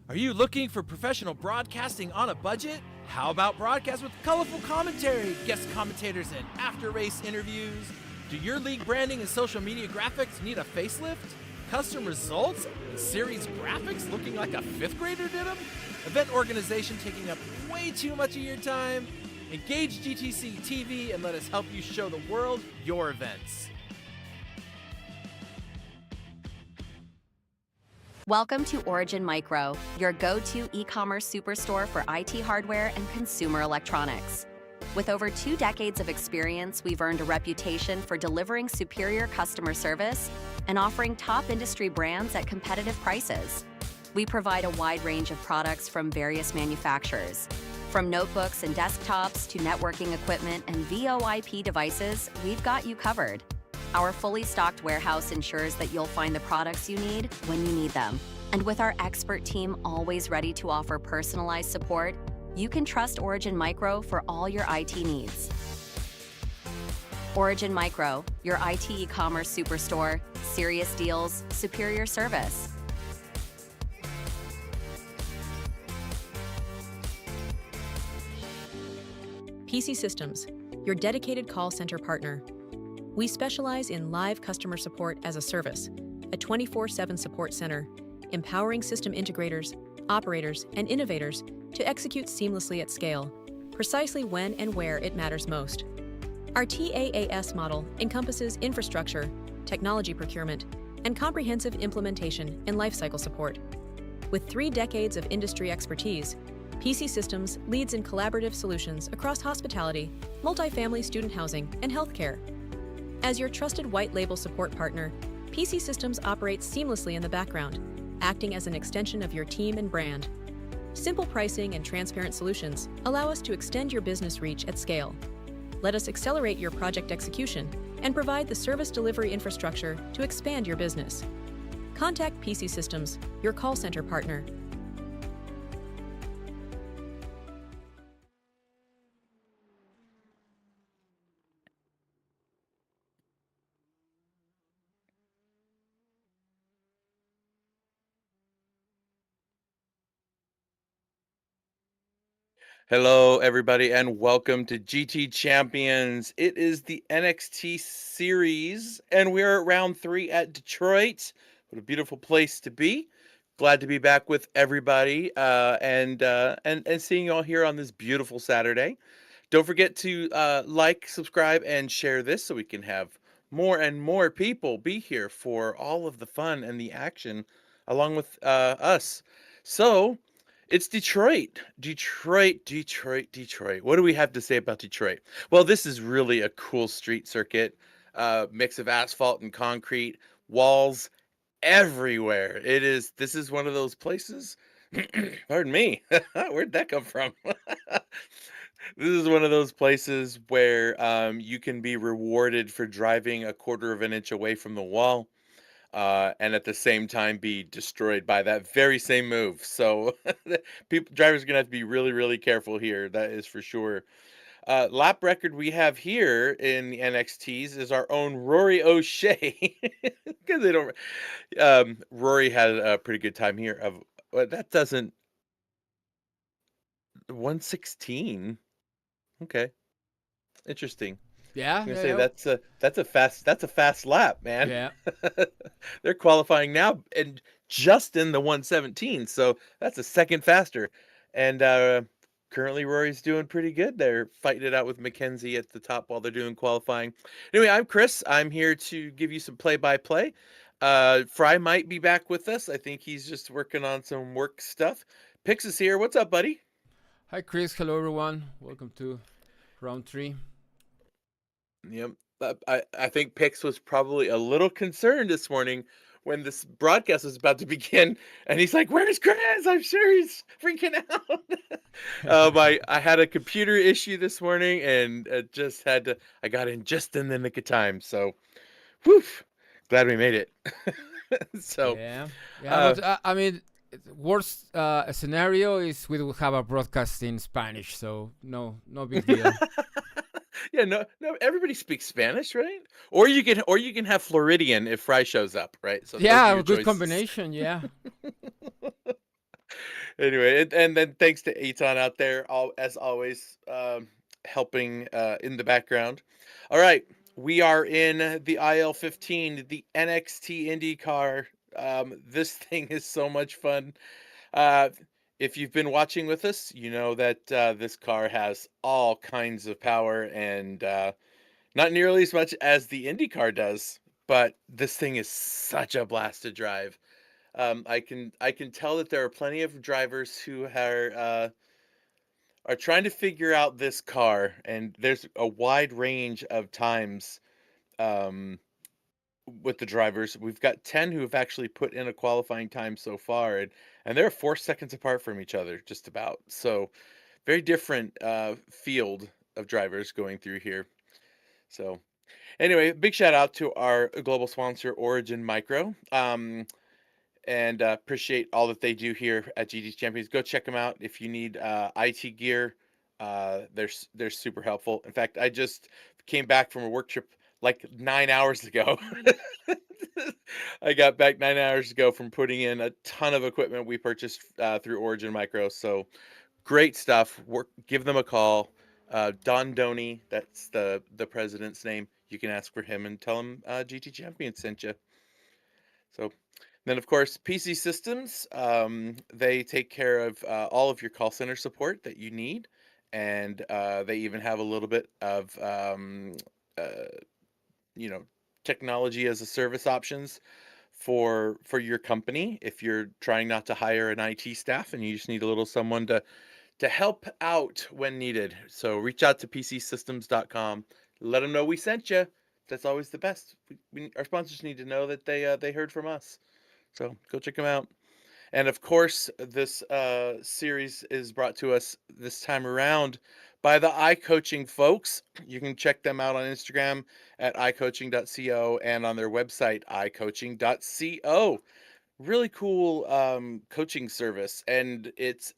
Are you looking for professional broadcasting on a budget? How about broadcast with colorful commentary, guest commentators, and after-race interviews? Do your league branding and social media graphics need a facelift? Custom results and series graphics looking like a fifth grader did them? Event organization taking up way too much of your time? Engage GTC TV and let us help you show the world your events. Welcome to Origin Micro, your go-to e-commerce superstore for IT hardware and consumer electronics. With over 2 decades of experience, we've earned a reputation for delivering superior customer service and offering top industry brands at competitive prices. We provide a wide range of products from various manufacturers. From notebooks and desktops to networking equipment and VoIP devices, we've got you covered. Our fully stocked warehouse ensures that you'll find the products you need when you need them. And with our expert team always ready to offer personalized support, you can trust Origin Micro for all your IT needs. Origin Micro, your IT e-commerce superstore, serious deals, superior service. Peacey Systems, your dedicated call center partner. We specialize in live customer support as a service, a 24/7 support center, empowering system integrators, operators, and innovators to execute seamlessly at scale, precisely when and where it matters most. Our TaaS model encompasses infrastructure, technology procurement, and comprehensive implementation and lifecycle support. With 3 decades of industry expertise, Peacey Systems leads in collaborative solutions across hospitality, multifamily student housing, and healthcare. As your trusted white label support partner, Peacey Systems operates seamlessly in the background, acting as an extension of your team and brand. Simple pricing and transparent solutions allow us to extend your business reach at scale. Let us accelerate your project execution and provide the service delivery infrastructure to expand your business. Contact Peacey Systems, your call center partner. Hello, everybody, and welcome to GT Champions. It is the NXT series, and we are at round 3 at Detroit. What a beautiful place to be. Glad to be back with everybody and seeing you all here on this beautiful Saturday. Don't forget to like, subscribe, and share this so we can have more and more people be here for all of the fun and the action along with us. So, it's Detroit. Detroit. What do we have to say about Detroit? Well, this is really a cool street circuit, mix of asphalt and concrete, walls everywhere. This is one of those places. Pardon me. Where'd that come from? This is one of those places where you can be rewarded for driving a quarter of an inch away from the wall. And at the same time be destroyed by that very same move. So drivers are gonna have to be really, really careful here. That is for sure. Lap record we have here in the NXTs is our own Rory O'Shea. Because they don't. Rory had a pretty good time here. That doesn't 116. Okay, interesting. Yeah, I'm gonna say that's a fast lap, man. Yeah. They're qualifying now and just in the 117, so that's a second faster. And currently Rory's doing pretty good. They're fighting it out with Mackenzie at the top while they're doing qualifying. Anyway, I'm Chris. I'm here to give you some play-by-play. Fry might be back with us. I think he's just working on some work stuff. Pix is here. What's up, buddy? Hi, Chris. Hello, everyone. Welcome to round 3. Yep. I think Pix was probably a little concerned this morning when this broadcast was about to begin, and he's like, "Where's Chris?" I'm sure he's freaking out. I had a computer issue this morning, and I got in just in the nick of time. So, whew, glad we made it. So, Yeah, yeah, uh, but I mean, worst scenario is we will have a broadcast in Spanish, so no big deal. yeah, no, everybody speaks Spanish, right? Or you can have Floridian if Fry shows up, right? So those are Yeah, your a good choices. combination. Yeah. Anyway, and then thanks to Eitan out there, as always, helping in the background. All right, we are in the IL-15, the NXT IndyCar. This thing is so much fun. Uh, if you've been watching with us, you know that this car has all kinds of power and not nearly as much as the IndyCar does, but this thing is such a blast to drive. I can tell that there are plenty of drivers who are trying to figure out this car, and there's a wide range of times um, with the drivers. We've got 10 who have actually put in a qualifying time so far, and they're 4 seconds apart from each other, just about. So, very different field of drivers going through here. So, anyway, big shout out to our global sponsor, Origin Micro. And appreciate all that they do here at GT Champions. Go check them out if you need IT gear. They're super helpful. In fact, I just came back from a work trip like 9 hours ago. I got back 9 hours ago from putting in a ton of equipment we purchased through Origin Micro. So great stuff. Give them a call. Don Doney, that's the president's name. You can ask for him and tell him GT Champions sent you. So then, of course, Peacey Systems, they take care of all of your call center support that you need, and they even have a little bit of, uh, you know, technology as a service options for your company if you're trying not to hire an IT staff and you just need a little someone to help out when needed. So reach out to pcsystems.com. Let them know we sent you. That's always the best. Our sponsors need to know that they heard from us. So go check them out. And of course, this series is brought to us this time around by the iCoaching folks. You can check them out on Instagram at iCoaching.co and on their website, iCoaching.co. Really cool coaching service. And it's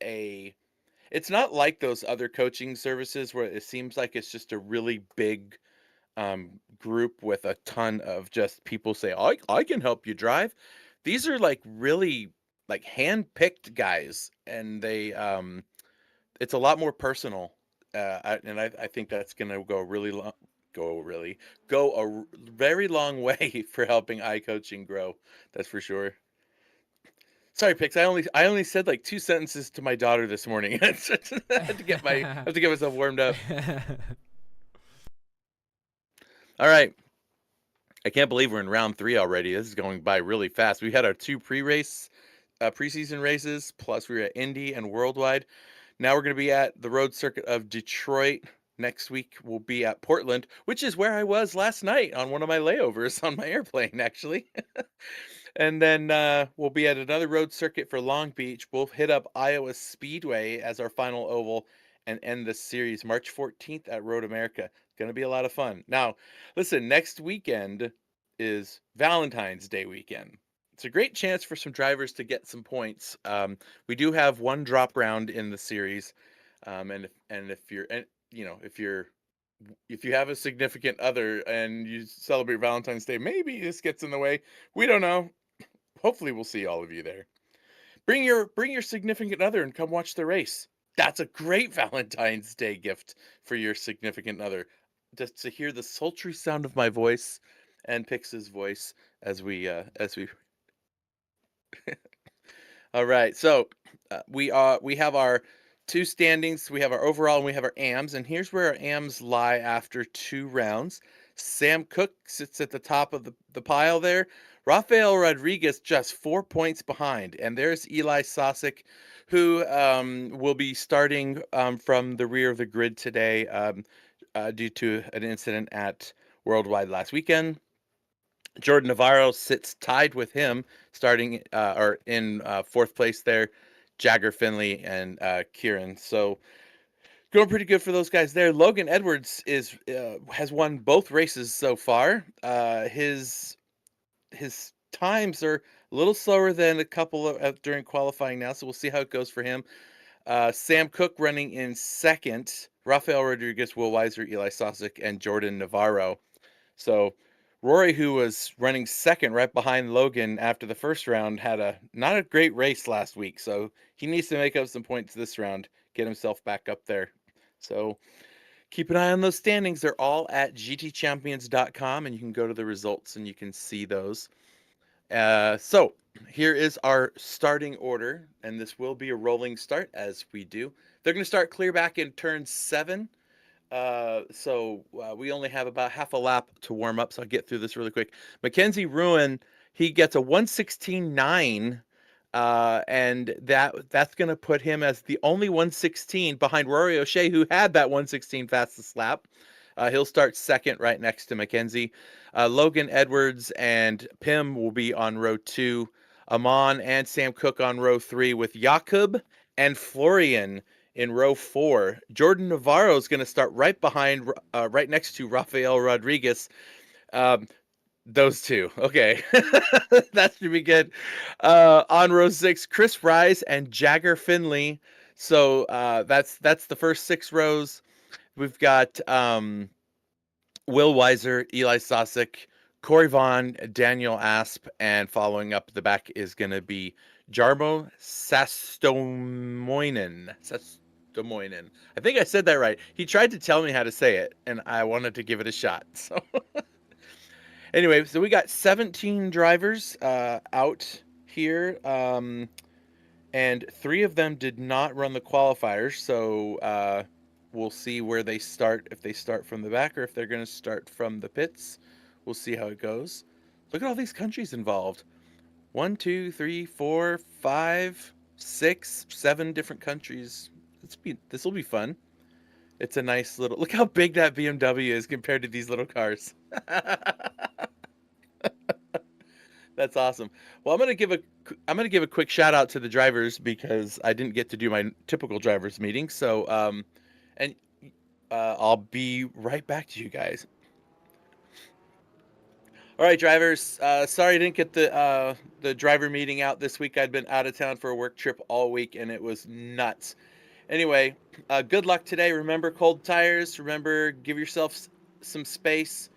not like those other coaching services where it seems like it's just a really big group with a ton of just people say, I can help you drive. These are like really like hand-picked guys, and it's a lot more personal. I think that's going to go really long, go a very long way for helping iCoaching grow. That's for sure. Sorry, Pix. I only said like 2 sentences to my daughter this morning. I have to get myself warmed up. All right. I can't believe we're in round 3 already. This is going by really fast. We had our 2 preseason races, plus we were at Indy and Worldwide. Now we're going to be at the road circuit of Detroit. Next week we'll be at Portland, which is where I was last night on one of my layovers on my airplane, actually. And then we'll be at another road circuit for Long Beach. We'll hit up Iowa Speedway as our final oval and end this series March 14th at Road America. Going to be a lot of fun. Now, listen, next weekend is Valentine's Day weekend. It's a great chance for some drivers to get some points. We do have one drop round in the series, and if you're if you have a significant other and you celebrate Valentine's Day, maybe this gets in the way. We don't know. Hopefully, we'll see all of you there. Bring your significant other and come watch the race. That's a great Valentine's Day gift for your significant other. Just to hear the sultry sound of my voice and Pix's voice as we. All right, so we have our 2 standings. We have our overall and we have our AMs, and here's where our AMs lie after 2 rounds. Sam Cook sits at the top of the pile there. Rafael Rodriguez just 4 points behind, and there's Eli Sosik, who will be starting from the rear of the grid today due to an incident at Worldwide last weekend. Jordan Navarro sits tied with him, starting or in fourth place there. Jagger Finley and Kieran. So going pretty good for those guys there. Logan Edwards has won both races so far. His times are a little slower than a couple of during qualifying now, so we'll see how it goes for him. Sam Cook running in second. Rafael Rodriguez, Will Weiser, Eli Sosik, and Jordan Navarro. So Rory, who was running second right behind Logan after the first round, had not a great race last week. So he needs to make up some points this round, get himself back up there. So keep an eye on those standings. They're all at gtchampions.com, and you can go to the results and you can see those. So here is our starting order, and this will be a rolling start as we do. They're going to start clear back in turn 7. So we only have about half a lap to warm up, so I'll get through this really quick. Mackenzie Ruin, he gets a 1:16.9, and that's going to put him as the only 1:16 behind Rory O'Shea, who had that 1:16 fastest lap. He'll start second right next to Mackenzie. Logan Edwards and Pim will be on row 2. Amon and Sam Cook on row 3 with Jakub and Florian in row 4. Jordan Navarro is going to start right behind, right next to Rafael Rodriguez. Those two. Okay. That should be good. On row 6, Chris Rise and Jagger Finley. So that's the first 6 rows. We've got Will Weiser, Eli Sosik, Corey Vaughn, Daniel Asp, and following up the back is going to be Jarmo Sastomoinen. I think I said that right. He tried to tell me how to say it, and I wanted to give it a shot. So anyway, so we got 17 drivers out here, and 3 of them did not run the qualifiers. So we'll see where they start, if they start from the back or if they're going to start from the pits. We'll see how it goes. Look at all these countries involved. 1, 2, 3, 4, 5, 6, 7 different countries. This will be fun. It's a nice little, look how big that BMW is compared to these little cars. That's awesome. Well, I'm gonna give a quick shout out to the drivers because I didn't get to do my typical drivers meeting. So I'll be right back to you guys. All right, drivers. Sorry I didn't get the driver meeting out this week. I'd been out of town for a work trip all week, and it was nuts. Anyway, good luck today. Remember cold tires. Remember, give yourself some space.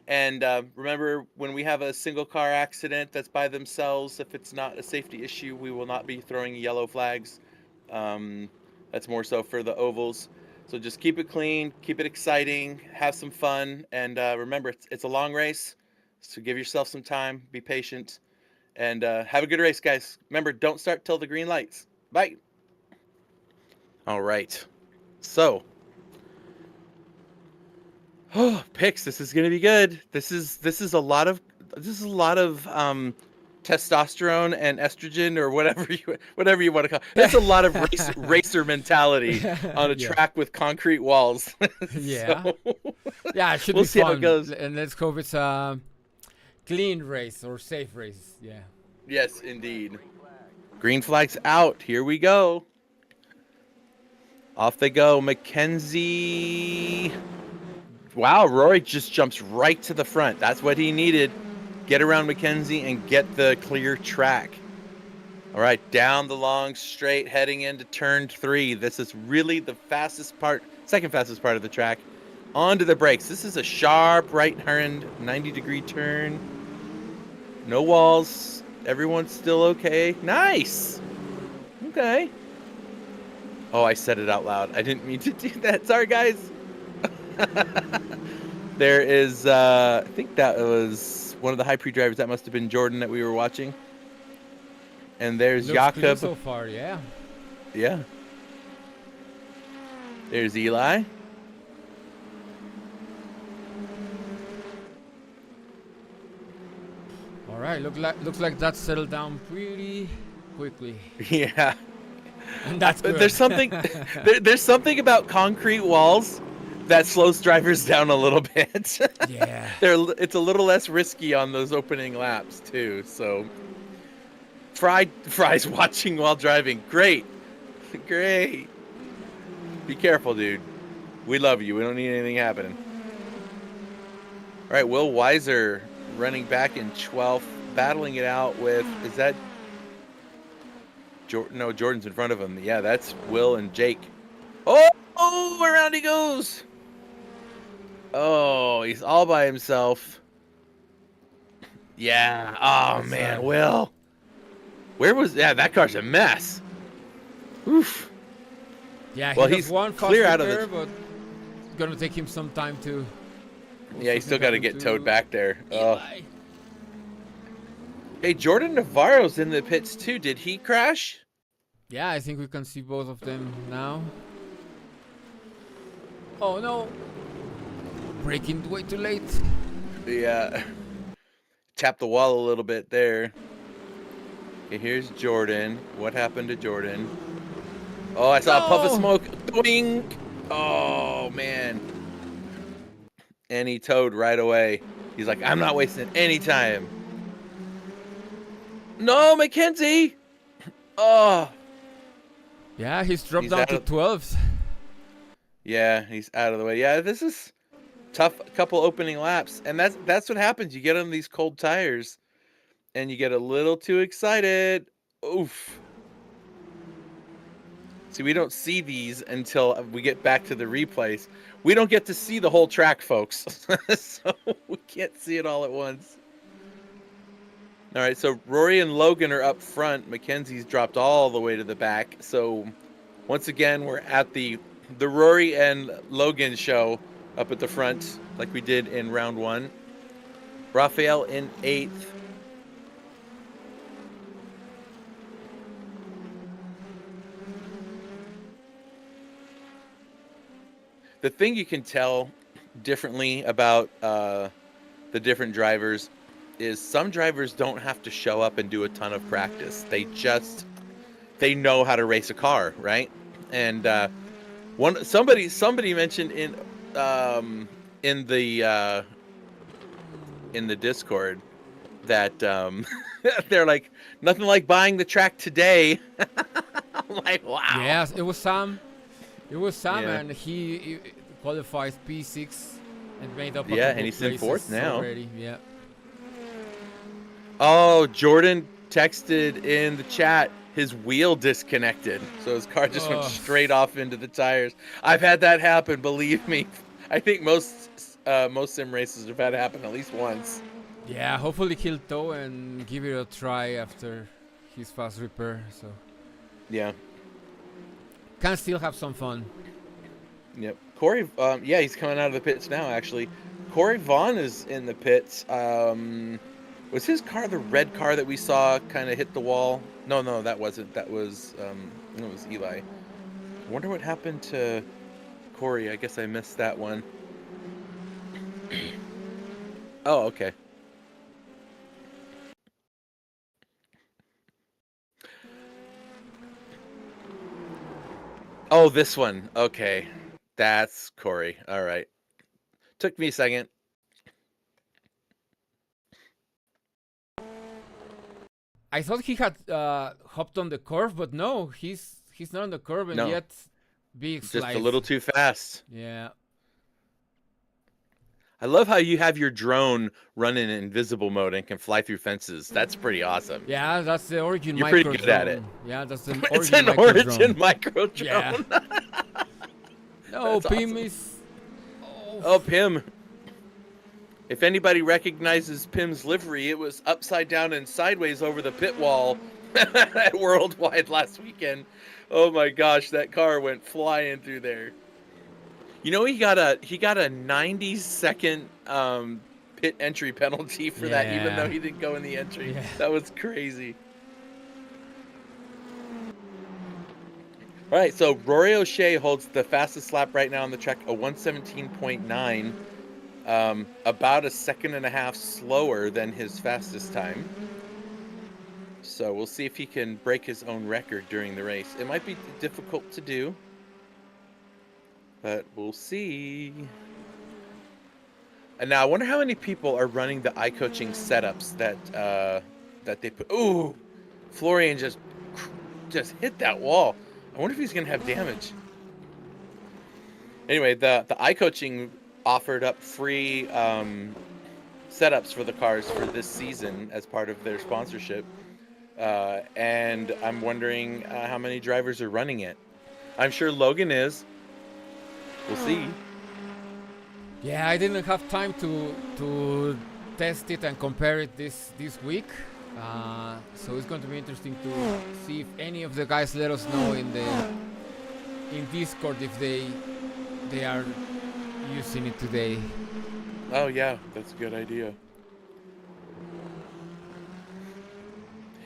And remember, when we have a single car accident that's by themselves, if it's not a safety issue, we will not be throwing yellow flags. That's more so for the ovals. So just keep it clean, keep it exciting, have some fun. And remember, it's a long race. So give yourself some time, be patient, and have a good race, guys. Remember, don't start till the green lights. Bye. All right. So, picks. This is gonna be good. This is a lot of testosterone and estrogen, or whatever you want to call it. That's a lot of racer mentality on a track with concrete walls. Yeah. So, Yeah, it should we'll be see fun. how it goes. And let's hope it's a clean race or safe race. Yeah. Yes, indeed. Green flag's out. Here we go. Off they go. Mackenzie. Wow, Rory just jumps right to the front. That's what he needed. Get around Mackenzie and get the clear track. All right, down the long straight, heading into turn 3. This is really the fastest part, second fastest part of the track. Onto the brakes. This is a sharp right-hand 90-degree turn. No walls. Everyone's still okay. Nice. Okay. Oh, I said it out loud. I didn't mean to do that. Sorry, guys. There is, I think that was one of the high pre-drivers. That must have been Jordan that we were watching. And there's Looks clean Jakob. so far, yeah. Yeah. There's Eli. All right, looks like that settled down pretty quickly. Yeah. And that's good. There's something there's something about concrete walls that slows drivers down a little bit. Yeah. It's a little less risky on those opening laps too. So Fry's watching while driving. Great. Great. Be careful, dude. We love you. We don't need anything happening. All right, Will Weiser running back in 12th, battling it out with, is that no, Jordan's in front of him. Yeah, that's Will and Jake. Oh, around he goes. Oh, he's all by himself. Yeah. Oh, man, Will. Where was that car's a mess. Oof. Yeah, well, he's one clear out of there, but it's gonna take him some time to. Yeah, he's still got to get towed back there. Hey, Jordan Navarro's in the pits too. Did he crash? Yeah, I think we can see both of them now. Oh no! Braking way too late. Yeah. Tap the wall a little bit there. Okay, here's Jordan. What happened to Jordan? Oh, I saw a puff of smoke. Doink! Oh, man. And he towed right away. He's like, I'm not wasting any time. No, Mackenzie! Oh. Yeah, he's dropped down to 12th. Yeah, he's out of the way. Yeah, this is tough couple opening laps. And that's what happens. You get on these cold tires and you get a little too excited. Oof. See, we don't see these until we get back to the replays. We don't get to see the whole track, folks. So we can't see it all at once. All right, so Rory and Logan are up front. Mackenzie's dropped all the way to the back. So once again, we're at the Rory and Logan show up at the front like we did in round 1. Raphael in 8th. The thing you can tell differently about the different drivers is some drivers don't have to show up and do a ton of practice. They know how to race a car, right? And somebody mentioned in the Discord that they're like, nothing like buying the track today. I'm like, wow. Yes, it was Sam. Yeah. And he qualified P6 and made up. Yeah, and he's in 4th now. Already. Yeah. Oh, Jordan texted in the chat his wheel disconnected, so his car just went straight off into the tires. I've had that happen, believe me. I think most sim races have had it happen at least once. Yeah, hopefully he'll tow and give it a try after his fast repair. So. Yeah. Can still have some fun. Yep. Corey, yeah, he's coming out of the pits now, actually. Corey Vaughn is in the pits. Was his car the red car that we saw kind of hit the wall? No, that wasn't. That was, it was Eli. I wonder what happened to Corey. I guess I missed that one. Oh, okay. Oh, this one. Okay. That's Corey. All right. Took me a second. I thought he had hopped on the curve, but no, he's not on the curve, and yet big just slides. a little too fast. Yeah. I love how you have your drone run in invisible mode and can fly through fences. That's pretty awesome. Yeah, that's the Origin You're micro pretty good drone. at it. Yeah, that's the It's Origin an micro Origin drone. micro drone. Yeah. No, That's Pim awesome. is. Oh, Pim. If anybody recognizes Pim's livery, it was upside down and sideways over the pit wall at Worldwide last weekend. Oh my gosh, that car went flying through there. You know, he got a 90-second pit entry penalty for that, even though he didn't go in the entry. Yeah. That was crazy. All right, so Rory O'Shea holds the fastest lap right now on the track, a 117.9, about a second and a half slower than his fastest time. So we'll see if he can break his own record during the race. It might be difficult to do. but we'll see. And now I wonder how many people are running the iCoaching setups that they put. Ooh, Florian just hit that wall. I wonder if he's gonna have damage. Anyway, the iCoaching offered up free setups for the cars for this season as part of their sponsorship, and I'm wondering how many drivers are running it. I'm sure Logan is. We'll see. Yeah, I didn't have time to test it and compare it this week. So it's going to be interesting to see if any of the guys let us know in Discord if they are using it today. Oh yeah, that's a good idea.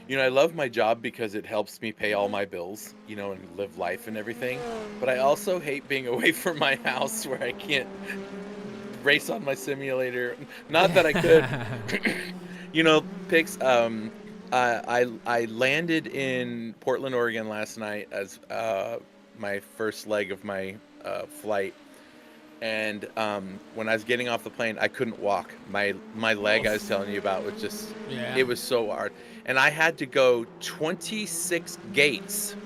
You know, I love my job because it helps me pay all my bills, you know, and live life and everything. But I also hate being away from my house where I can't race on my simulator. Not that I could. You know, Pix, I landed in Portland, Oregon last night as my first leg of my flight. And when I was getting off the plane, I couldn't walk. My leg I was telling you about was just, it was so hard. And I had to go 26 gates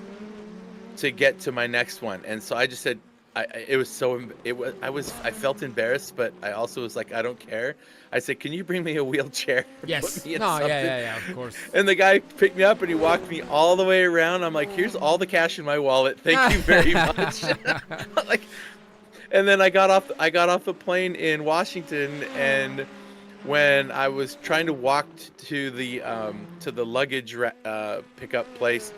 to get to my next one. And so I just said, I felt embarrassed, but I also was like, I don't care. I said, can you bring me a wheelchair? Yes. Put me in No, something? yeah, of course. And the guy picked me up and he walked me all the way around. I'm like, here's all the cash in my wallet. Thank you very much. Like, and then I got off the plane in Washington, and when I was trying to walk to the luggage pickup place,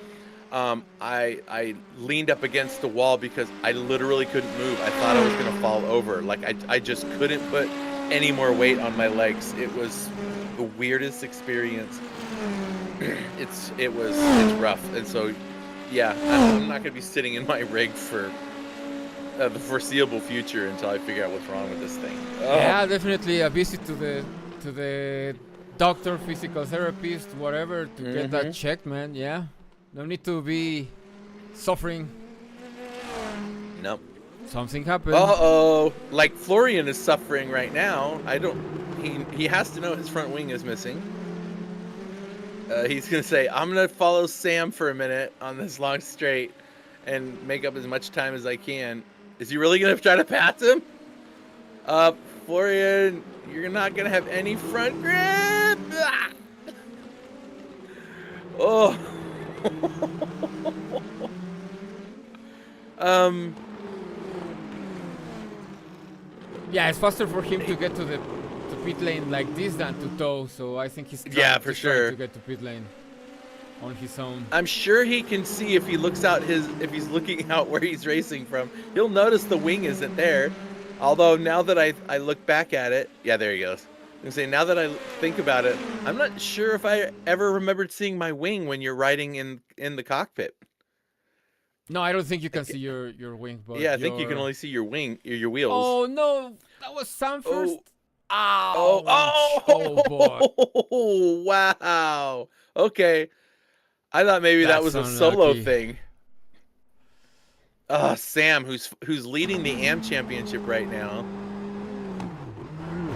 I leaned up against the wall because I literally couldn't move. I thought I was gonna fall over. Like I just couldn't put any more weight on my legs. It was the weirdest experience. It's rough, and so yeah, I'm not gonna be sitting in my rig for the foreseeable future until I figure out what's wrong with this thing. Oh. Yeah, definitely a visit to the doctor, physical therapist, whatever, to get that checked, man. Yeah, no need to be suffering. No. Something happened. Uh-oh. Like Florian is suffering right now. He has to know his front wing is missing. He's going to say, I'm going to follow Sam for a minute on this long straight and make up as much time as I can. Is he really going to try to pass him? Florian, you're not going to have any front grip. Ah! Oh. Yeah, it's faster for him to get to pit lane like this than to tow, so I think he's trying to get to pit lane on his own. I'm sure he can see if he looks out if he's looking out where he's racing from. He'll notice the wing isn't there. Although now that I look back at it, yeah, there he goes. I'm gonna say, now that I think about it, I'm not sure if I ever remembered seeing my wing when you're riding in the cockpit. No, I don't think you can see your wing. But yeah, I think you can only see your wing, your wheels. Oh no, that was Sam first. Oh boy! Wow. Okay, I thought maybe that was a solo thing. Sam, who's leading the AM championship right now.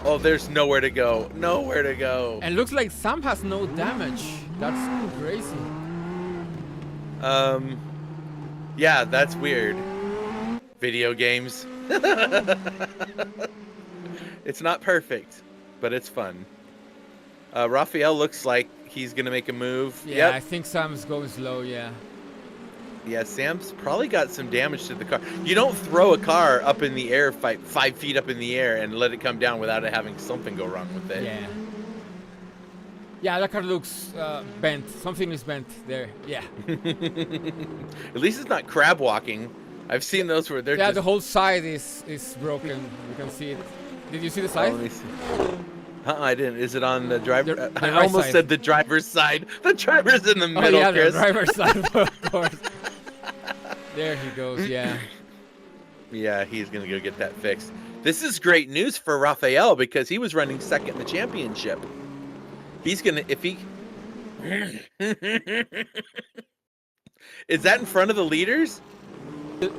Oh, there's nowhere to go. Nowhere to go. And looks like Sam has no damage. That's crazy. Yeah, that's weird. Video games. It's not perfect, but it's fun. Raphael looks like he's gonna make a move. Yeah, yep. I think Sam's going slow, yeah. Yeah, Sam's probably got some damage to the car. You don't throw a car up in the air, 5 feet up in the air, and let it come down without it having something go wrong with it. Yeah. Yeah, that car looks bent. Something is bent there. Yeah. At least it's not crab walking. I've seen those where they're the whole side is broken. You can see it. Did you see the side? Let me see. I didn't. Is it on the driver? The I right almost side. said the driver's side. The driver's in the middle, yeah, Chris. the driver's side, of course. There he goes, yeah. Yeah, he's going to go get that fixed. This is great news for Raphael because he was running second in the championship. He's going to, if he... Is that in front of the leaders?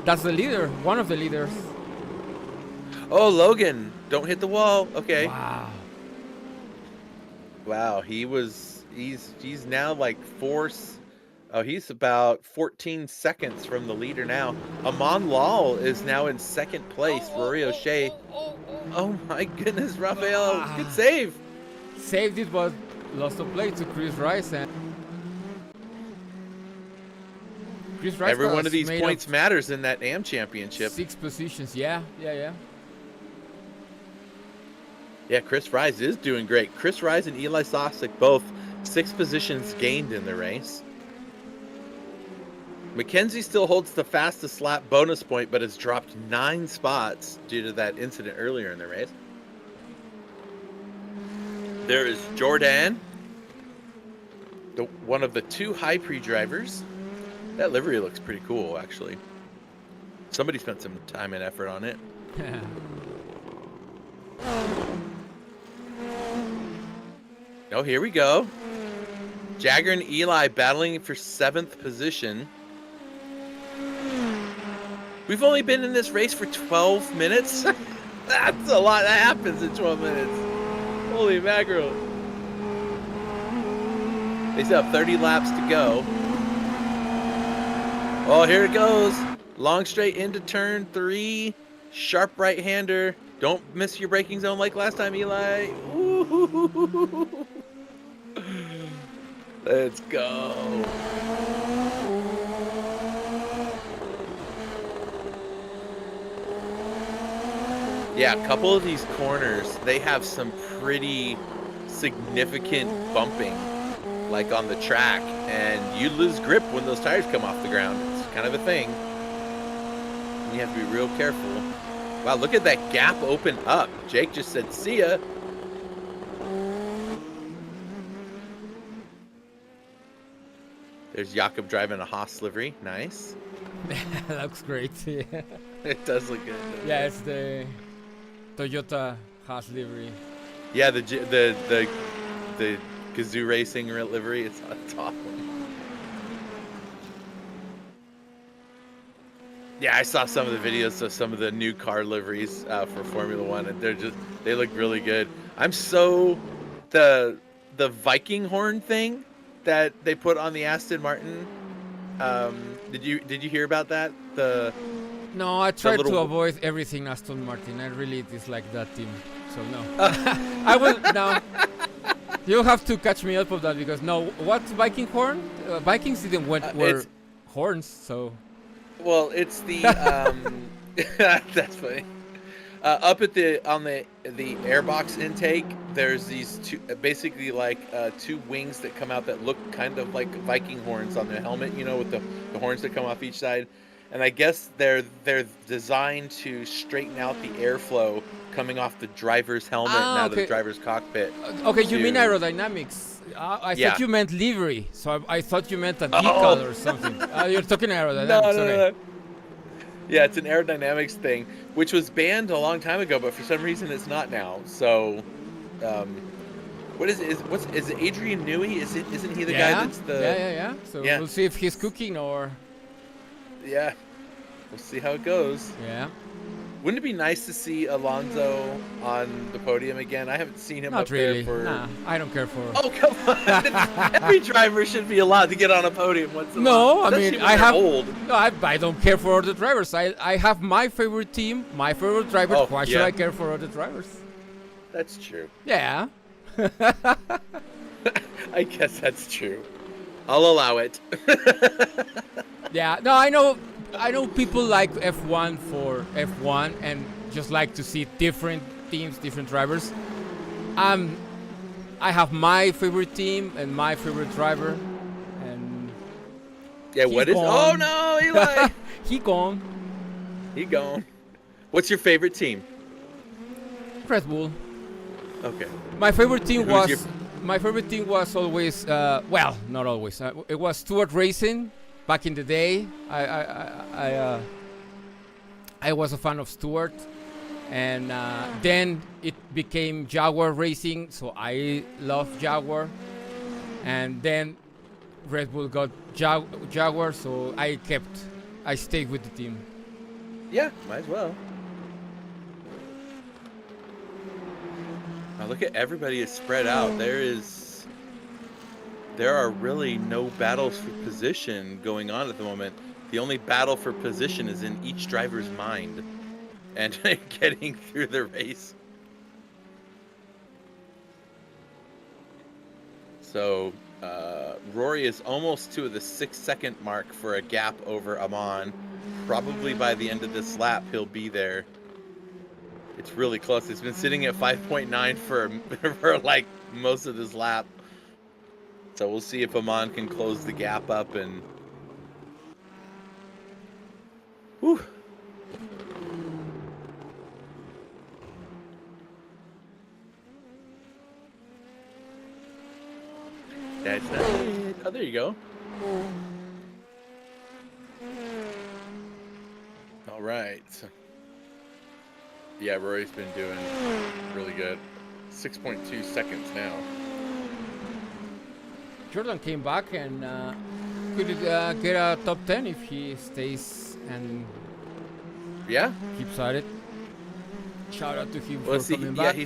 That's the leader, one of the leaders. Oh, Logan, don't hit the wall. Okay. Wow. He's now like he's about 14 seconds from the leader now. Amon Lal is now in second place. Rory O'Shea. Oh my goodness, Rafael, good save. Saved it, but lost a play to Chris Rice. And Chris Rice Every one was of these made points of matters in that AM championship. 6 positions. Yeah. Yeah, Chris Rise is doing great. Chris Rise and Eli Sosik both 6 positions gained in the race. Mackenzie still holds the fastest lap bonus point, but has dropped 9 spots due to that incident earlier in the race. There is Jordan, one of the 2 high pre drivers. That livery looks pretty cool, actually. Somebody spent some time and effort on it. Oh, here we go. Jagger and Eli battling for 7th position. We've only been in this race for 12 minutes. That's a lot that happens in 12 minutes. Holy mackerel. They still have 30 laps to go. Oh, here it goes. Long straight into turn 3. Sharp right-hander. Don't miss your braking zone like last time, Eli. Ooh. Let's go. Yeah, a couple of these corners, they have some pretty significant bumping, like on the track, and you lose grip when those tires come off the ground. It's kind of a thing. You have to be real careful. Wow, look at that gap open up. Jake just said, see ya. There's Jakob driving a Haas livery. Nice. That looks great. Yeah. It does look good. Yeah, it's the Toyota Haas livery. Yeah, the Gazoo Racing livery. It's awesome. Yeah, I saw some of the videos of some of the new car liveries for Formula One, and they look really good. The Viking horn thing that they put on the Aston Martin. Did you hear about that? No, I tried to avoid everything Aston Martin. I really dislike that team, so no. I will now. You'll have to catch me up on that because no, what's Viking horn? Vikings didn't wear horns, so. Well, it's the that's funny. Up at on the airbox intake, there's these basically like 2 wings that come out that look kind of like Viking horns on the helmet, with the horns that come off each side. And I guess they're designed to straighten out the airflow coming off the driver's helmet and out of the driver's cockpit. Okay, you mean aerodynamics. I thought you meant livery, so I thought you meant a decal or something. You're talking aerodynamics. No. Yeah, it's an aerodynamics thing, which was banned a long time ago, but for some reason it's not now. So, what is it? Is it Adrian Newey? Isn't he the guy that's the? Yeah. So we'll see if he's cooking or. Yeah, we'll see how it goes. Yeah. Wouldn't it be nice to see Alonso on the podium again? I haven't seen him Not up really. there for. Nah, I don't care for. Oh come on! Every driver should be allowed to get on a podium once in a while. No, I mean I have. Old. No, I don't care for other drivers. I have my favorite team, my favorite driver. Why should I care for other drivers? That's true. Yeah. I guess that's true. I'll allow it. Yeah. No, I know people like F1 for F1 and just like to see different teams, different drivers. I have my favorite team and my favorite driver, and what is? Oh no, Eli! He gone. What's your favorite team? Red Bull. Okay. My favorite team was always not always. It was Stewart Racing. Back in the day, I was a fan of Stewart, and then it became Jaguar Racing, so I love Jaguar, and then Red Bull got Jaguar, so I stayed with the team. Yeah, might as well. look at everybody is spread out. There are really no battles for position going on at the moment. The only battle for position is in each driver's mind and getting through the race. So Rory is almost to the 6-second mark for a gap over Amon. Probably by the end of this lap, he'll be there. It's really close. It's been sitting at 5.9 for like most of this lap. So we'll see if Amon can close the gap up and... Whew. That's not it. Oh, there you go. All right. Yeah, Rory's been doing really good. 6.2 seconds now. Jordan came back and could get a top 10 if he stays and keeps at it. Shout out to him for coming back.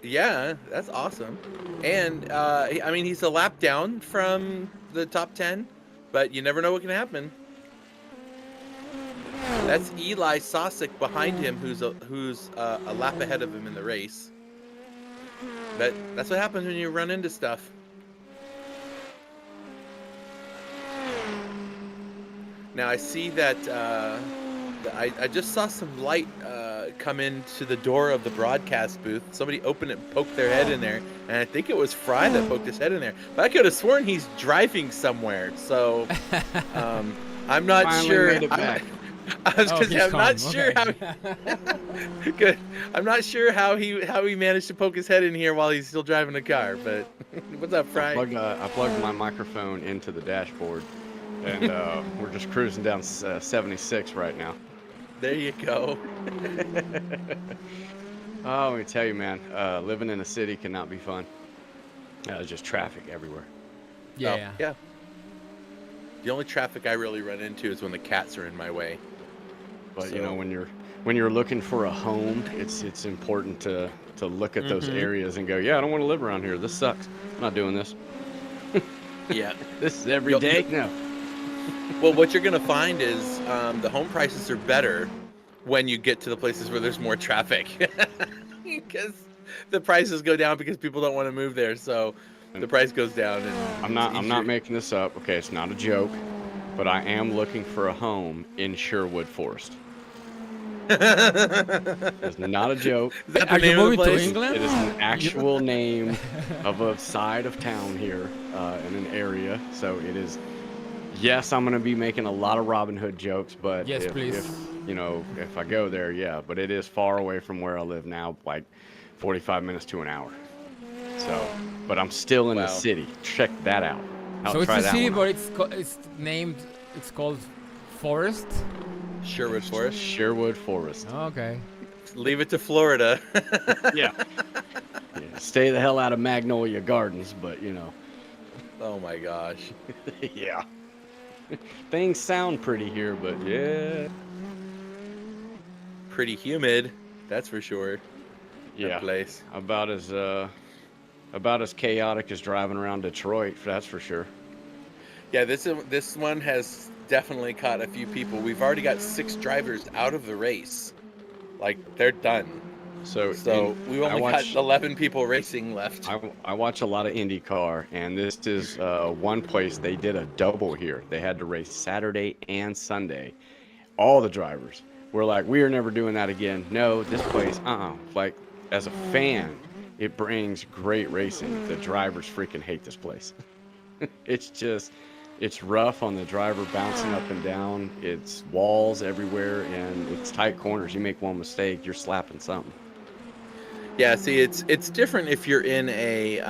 Yeah, that's awesome. And I mean, he's a lap down from the top 10, but you never know what can happen. That's Eli Sosick behind him, who's a lap ahead of him in the race. But that's what happens when you run into stuff. Now I see that I just saw some light come into the door of the broadcast booth. Somebody opened it and poked their head in there, and I think it was Fry that poked his head in there. But I could have sworn he's driving somewhere, so I'm not sure. I'm not sure how. Good. I'm not sure how he managed to poke his head in here while he's still driving a car. But what's up, Fry? I plugged my microphone into the dashboard, and we're just cruising down 76 right now. There you go. Oh, let me tell you, man, living in a city cannot be fun. Just traffic everywhere. Yeah. Yeah. The only traffic I really run into is when the cats are in my way. But you know, when you're looking for a home, it's important to look at those areas and go, yeah, I don't want to live around here. This sucks. I'm not doing this. Yeah. This is every day. No. Well, what you're going to find is the home prices are better when you get to the places where there's more traffic. Because the prices go down because people don't want to move there. So the price goes down. And I'm not making this up. Okay, it's not a joke, but I am looking for a home in Sherwood Forest. It's not a joke. Is that the Are you name of the moving to place? England? It is an actual name of a side of town here in an area. So it is. Yes, I'm going to be making a lot of Robin Hood jokes, but Yes, please. if I go there, yeah. But it is far away from where I live now, like 45 minutes to an hour. So, but I'm still in the city. Check that out. So it's a city, but it's named. It's called Forest. Sherwood Forest. Sherwood Forest. Okay. Leave it to Florida. Yeah. Stay the hell out of Magnolia Gardens, but you know. Oh my gosh. Yeah. Things sound pretty here, but yeah. Pretty humid, that's for sure. Yeah. That place. About as chaotic as driving around Detroit, that's for sure. Yeah, this one has definitely caught a few people. We've already got 6 drivers out of the race. Like, they're done. So we've only got 11 people racing left. I watch a lot of IndyCar, and this is one place they did a double here. They had to race Saturday and Sunday. All the drivers were like, we are never doing that again. No, this place, Like, as a fan, it brings great racing. The drivers freaking hate this place. It's rough on the driver, bouncing up and down. It's walls everywhere, and it's tight corners. You make one mistake, you're slapping something. Yeah, see, it's different if you're in a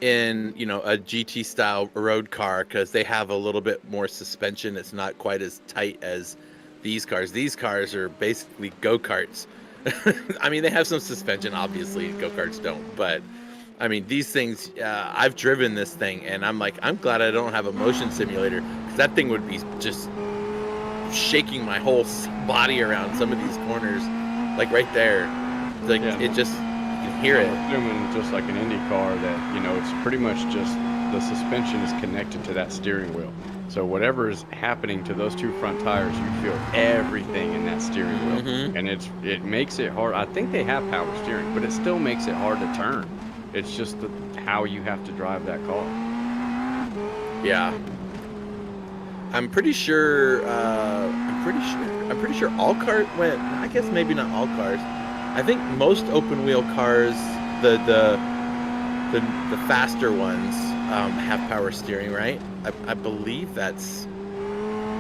GT style road car, because they have a little bit more suspension. It's not quite as tight as these cars. These cars are basically go-karts. I mean, they have some suspension, obviously. Go-karts don't, but I mean, these things. I've driven this thing, and I'm glad I don't have a motion simulator, because that thing would be just shaking my whole body around some of these corners, like right there. Like it just can hear it. I'm assuming just like an IndyCar that, you know, it's pretty much just the suspension is connected to that steering wheel. So whatever is happening to those two front tires, you feel everything in that steering wheel. Mhm. And it makes it hard. I think they have power steering, but it still makes it hard to turn. It's just how you have to drive that car. Yeah. I'm pretty sure all cars went. I guess maybe not all cars. I think most open wheel cars, the faster ones, have power steering, right? I believe that's,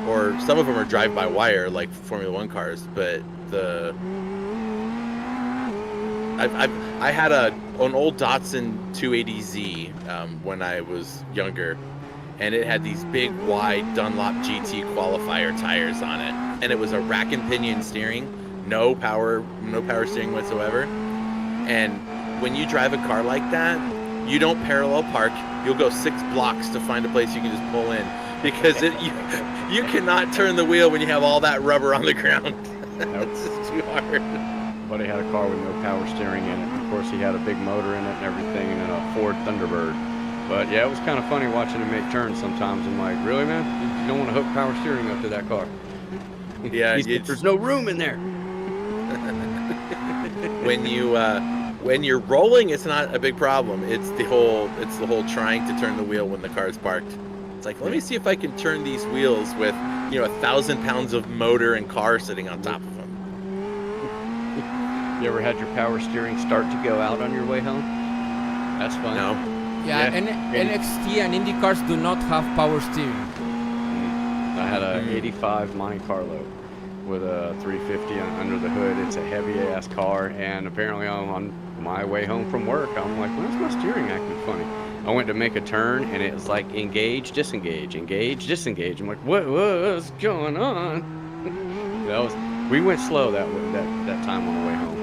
or some of them are drive-by-wire like Formula One cars. But I had an old Datsun 280Z when I was younger. And it had these big, wide Dunlop GT qualifier tires on it, and it was a rack and pinion steering, no power steering whatsoever. And when you drive a car like that, you don't parallel park. You'll go 6 blocks to find a place you can just pull in, because you cannot turn the wheel when you have all that rubber on the ground. It's just too hard. Buddy had a car with no power steering in it. Of course, he had a big motor in it and everything, and a Ford Thunderbird. But yeah, it was kind of funny watching him make turns sometimes. I'm like, really, man? You don't want to hook power steering up to that car? Yeah, there's no room in there. When you're rolling, it's not a big problem. It's the whole trying to turn the wheel when the car's parked. It's like, let me see if I can turn these wheels with 1,000 pounds of motor and car sitting on top of them. You ever had your power steering start to go out on your way home? That's fun. No. Yeah, NXT and IndyCars do not have power steering. I had a 85 Monte Carlo with a 350 under the hood. It's a heavy ass car, and apparently on my way home from work, I'm like, when's my steering acting funny? I went to make a turn, and it was like engage, disengage, engage, disengage. I'm like, what's going on? We went slow that time on the way home.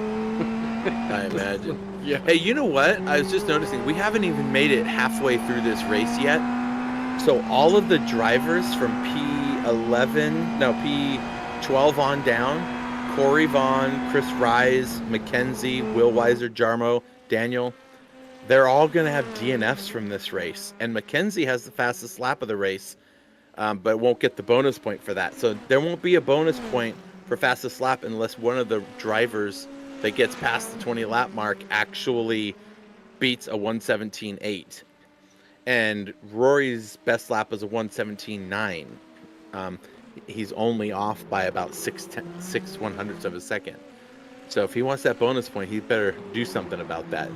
I imagine. Yeah. Hey, you know what? I was just noticing we haven't even made it halfway through this race yet. So all of the drivers from P12 on down, Corey Vaughn, Chris Rise, Mackenzie, Will Weiser, Jarmo, Daniel, they're all going to have DNFs from this race. And Mackenzie has the fastest lap of the race, but won't get the bonus point for that. So there won't be a bonus point for fastest lap unless one of the drivers that gets past the 20 lap mark actually beats a 1:17.8. And Rory's best lap was a 1:17.9. He's only off by about 6/100ths of a second. So if he wants that bonus point, he better do something about that.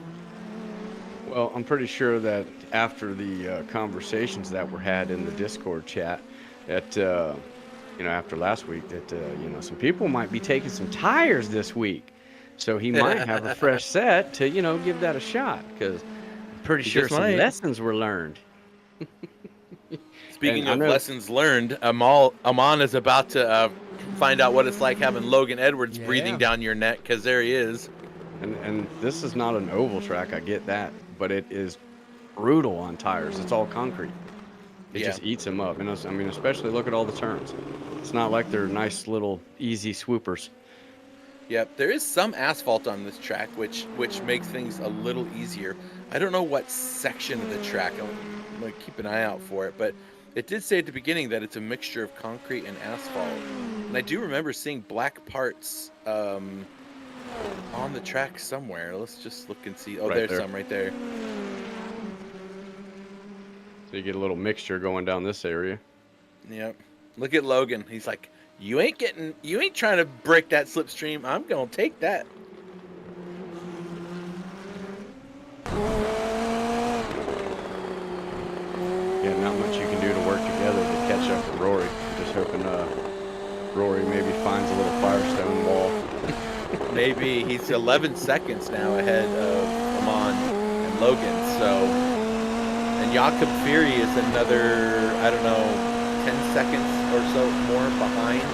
Well, I'm pretty sure that after the conversations that were had in the Discord chat, that after last week, that some people might be taking some tires this week. So he might have a fresh set to, give that a shot, because I'm pretty sure some lessons were learned. Speaking of lessons learned, Amon is about to find out what it's like having Logan Edwards breathing down your neck, because there he is. And this is not an oval track, I get that, but it is brutal on tires. It's all concrete. It just eats them up. And especially look at all the turns. It's not like they're nice little easy swoopers. Yep, there is some asphalt on this track, which makes things a little easier. I don't know what section of the track. I'm going to keep an eye out for it, but it did say at the beginning that it's a mixture of concrete and asphalt. And I do remember seeing black parts on the track somewhere. Let's just look and see. Oh, Right there's there. some right there. So you get a little mixture going down this area. Yep. Look at Logan. He's like, you ain't trying to break that slipstream. I'm going to take that. Yeah, not much you can do to work together to catch up with Rory. I'm just hoping Rory maybe finds a little Firestone wall. Maybe he's 11 seconds now ahead of Amon and Logan. So, and Jakob Fury is another, 10 seconds or so more behind.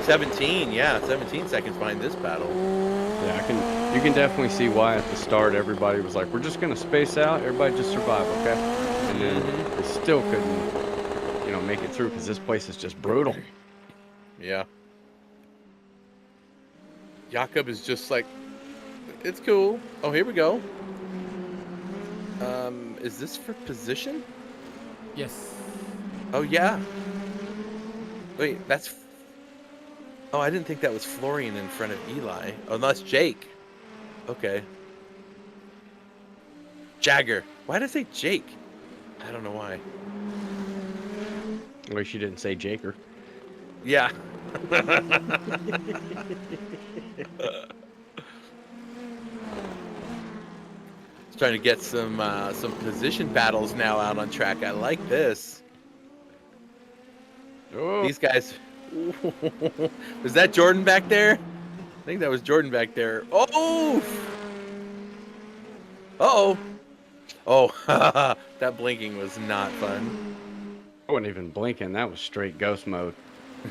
17, yeah, 17 seconds behind this battle. Yeah, you can definitely see why at the start everybody was like, we're just going to space out, everybody just survive, okay? And then they still couldn't, make it through, because this place is just brutal. Yeah. Jakob is just like It's cool. Oh, here we go. Is this for position? Yes. Oh, yeah. Wait, that's... Oh, I didn't think that was Florian in front of Eli. Oh, no, that's Jake. Okay. Jagger. Why did I say Jake? I don't know why. At least you didn't say Jaker. Yeah. Trying to get some position battles now out on track. I like this. Oh. These guys. Was that Jordan back there? I think that was Jordan back there. Oh! Uh-oh. Oh, that blinking was not fun. I wasn't even blinking. That was straight ghost mode.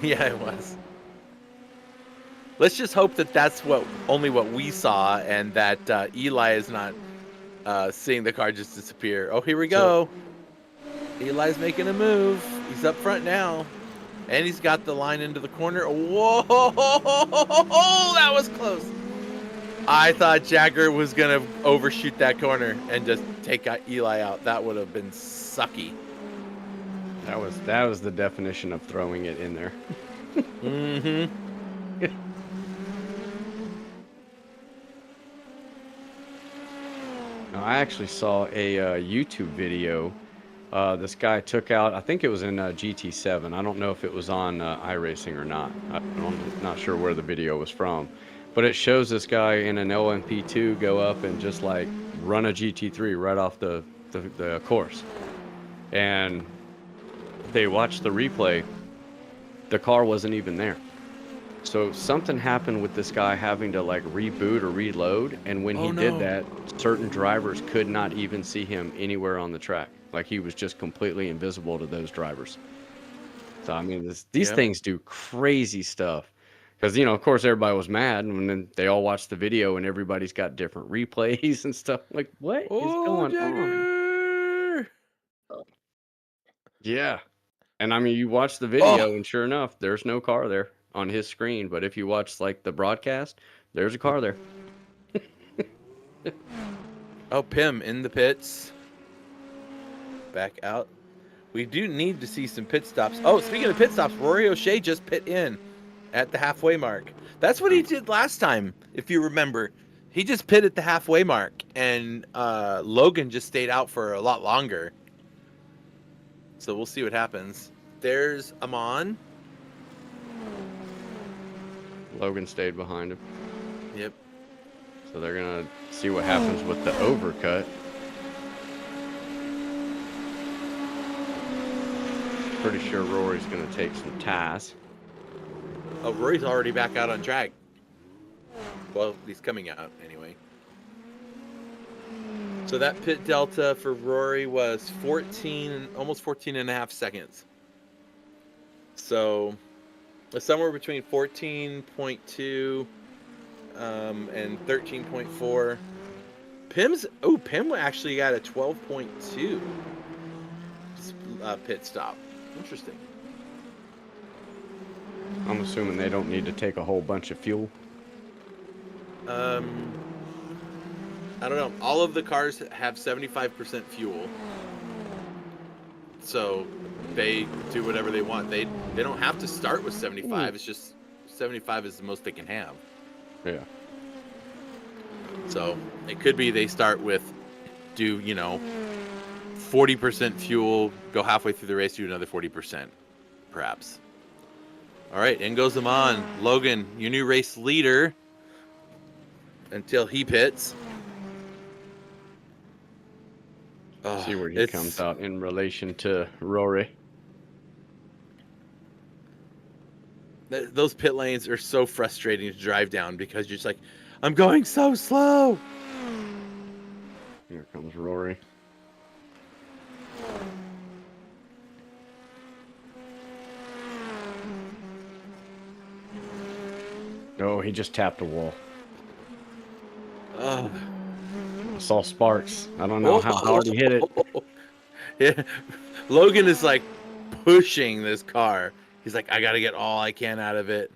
Yeah, it was. Let's just hope that that's only what we saw, and that Eli is not seeing the car just disappear. Oh, here we go. Eli's making a move. He's up front now. And he's got the line into the corner. Whoa! That was close. I thought Jagger was going to overshoot that corner and just take Eli out. That would have been sucky. That was the definition of throwing it in there. Mm-hmm. Now, I actually saw a YouTube video. This guy took out, I think it was in GT7. I don't know if it was on iRacing or not. I'm not sure where the video was from. But it shows this guy in an LMP2 go up and just like run a GT3 right off the course. And they watched the replay. The car wasn't even there. So something happened with this guy having to like reboot or reload. And when he did that, certain drivers could not even see him anywhere on the track. Like he was just completely invisible to those drivers. So, I mean, these things do crazy stuff. Because, you know, of course, everybody was mad. And then they all watched the video and everybody's got different replays and stuff. Like, what is going on? Yeah. And, I mean, you watch the video and sure enough, there's no car there on his screen. But if you watch, like, the broadcast, there's a car there. Oh, Pim in the pits. Back out. We do need to see some pit stops. Oh, speaking of pit stops, Rory O'Shea just pit in at the halfway mark. That's what he did last time, if you remember. He just pit at the halfway mark, and Logan just stayed out for a lot longer. So we'll see what happens. There's Amon. Logan stayed behind him. Yep. So they're going to see what happens with the overcut. Pretty sure Rory's going to take some ties. Oh, Rory's already back out on track. Well, he's coming out anyway. So that pit delta for Rory was 14, almost 14 and a half seconds. So somewhere between 14.2 and 13.4. Pim actually got a 12.2 pit stop. Interesting. I'm assuming they don't need to take a whole bunch of fuel. I don't know. All of the cars have 75% fuel. So they do whatever they want. They don't have to start with 75. It's just 75 is the most they can have. Yeah. So it could be they start with 40% fuel, go halfway through the race, do another 40%, perhaps. All right, in goes Amon. Logan, your new race leader until he pits. See where he comes out in relation to Rory. Those pit lanes are so frustrating to drive down because you're just like, I'm going so slow. Here comes Rory. Oh, he just tapped a wall. I saw sparks. I don't know how hard he hit it. Yeah. Logan is like pushing this car. He's like, I got to get all I can out of it.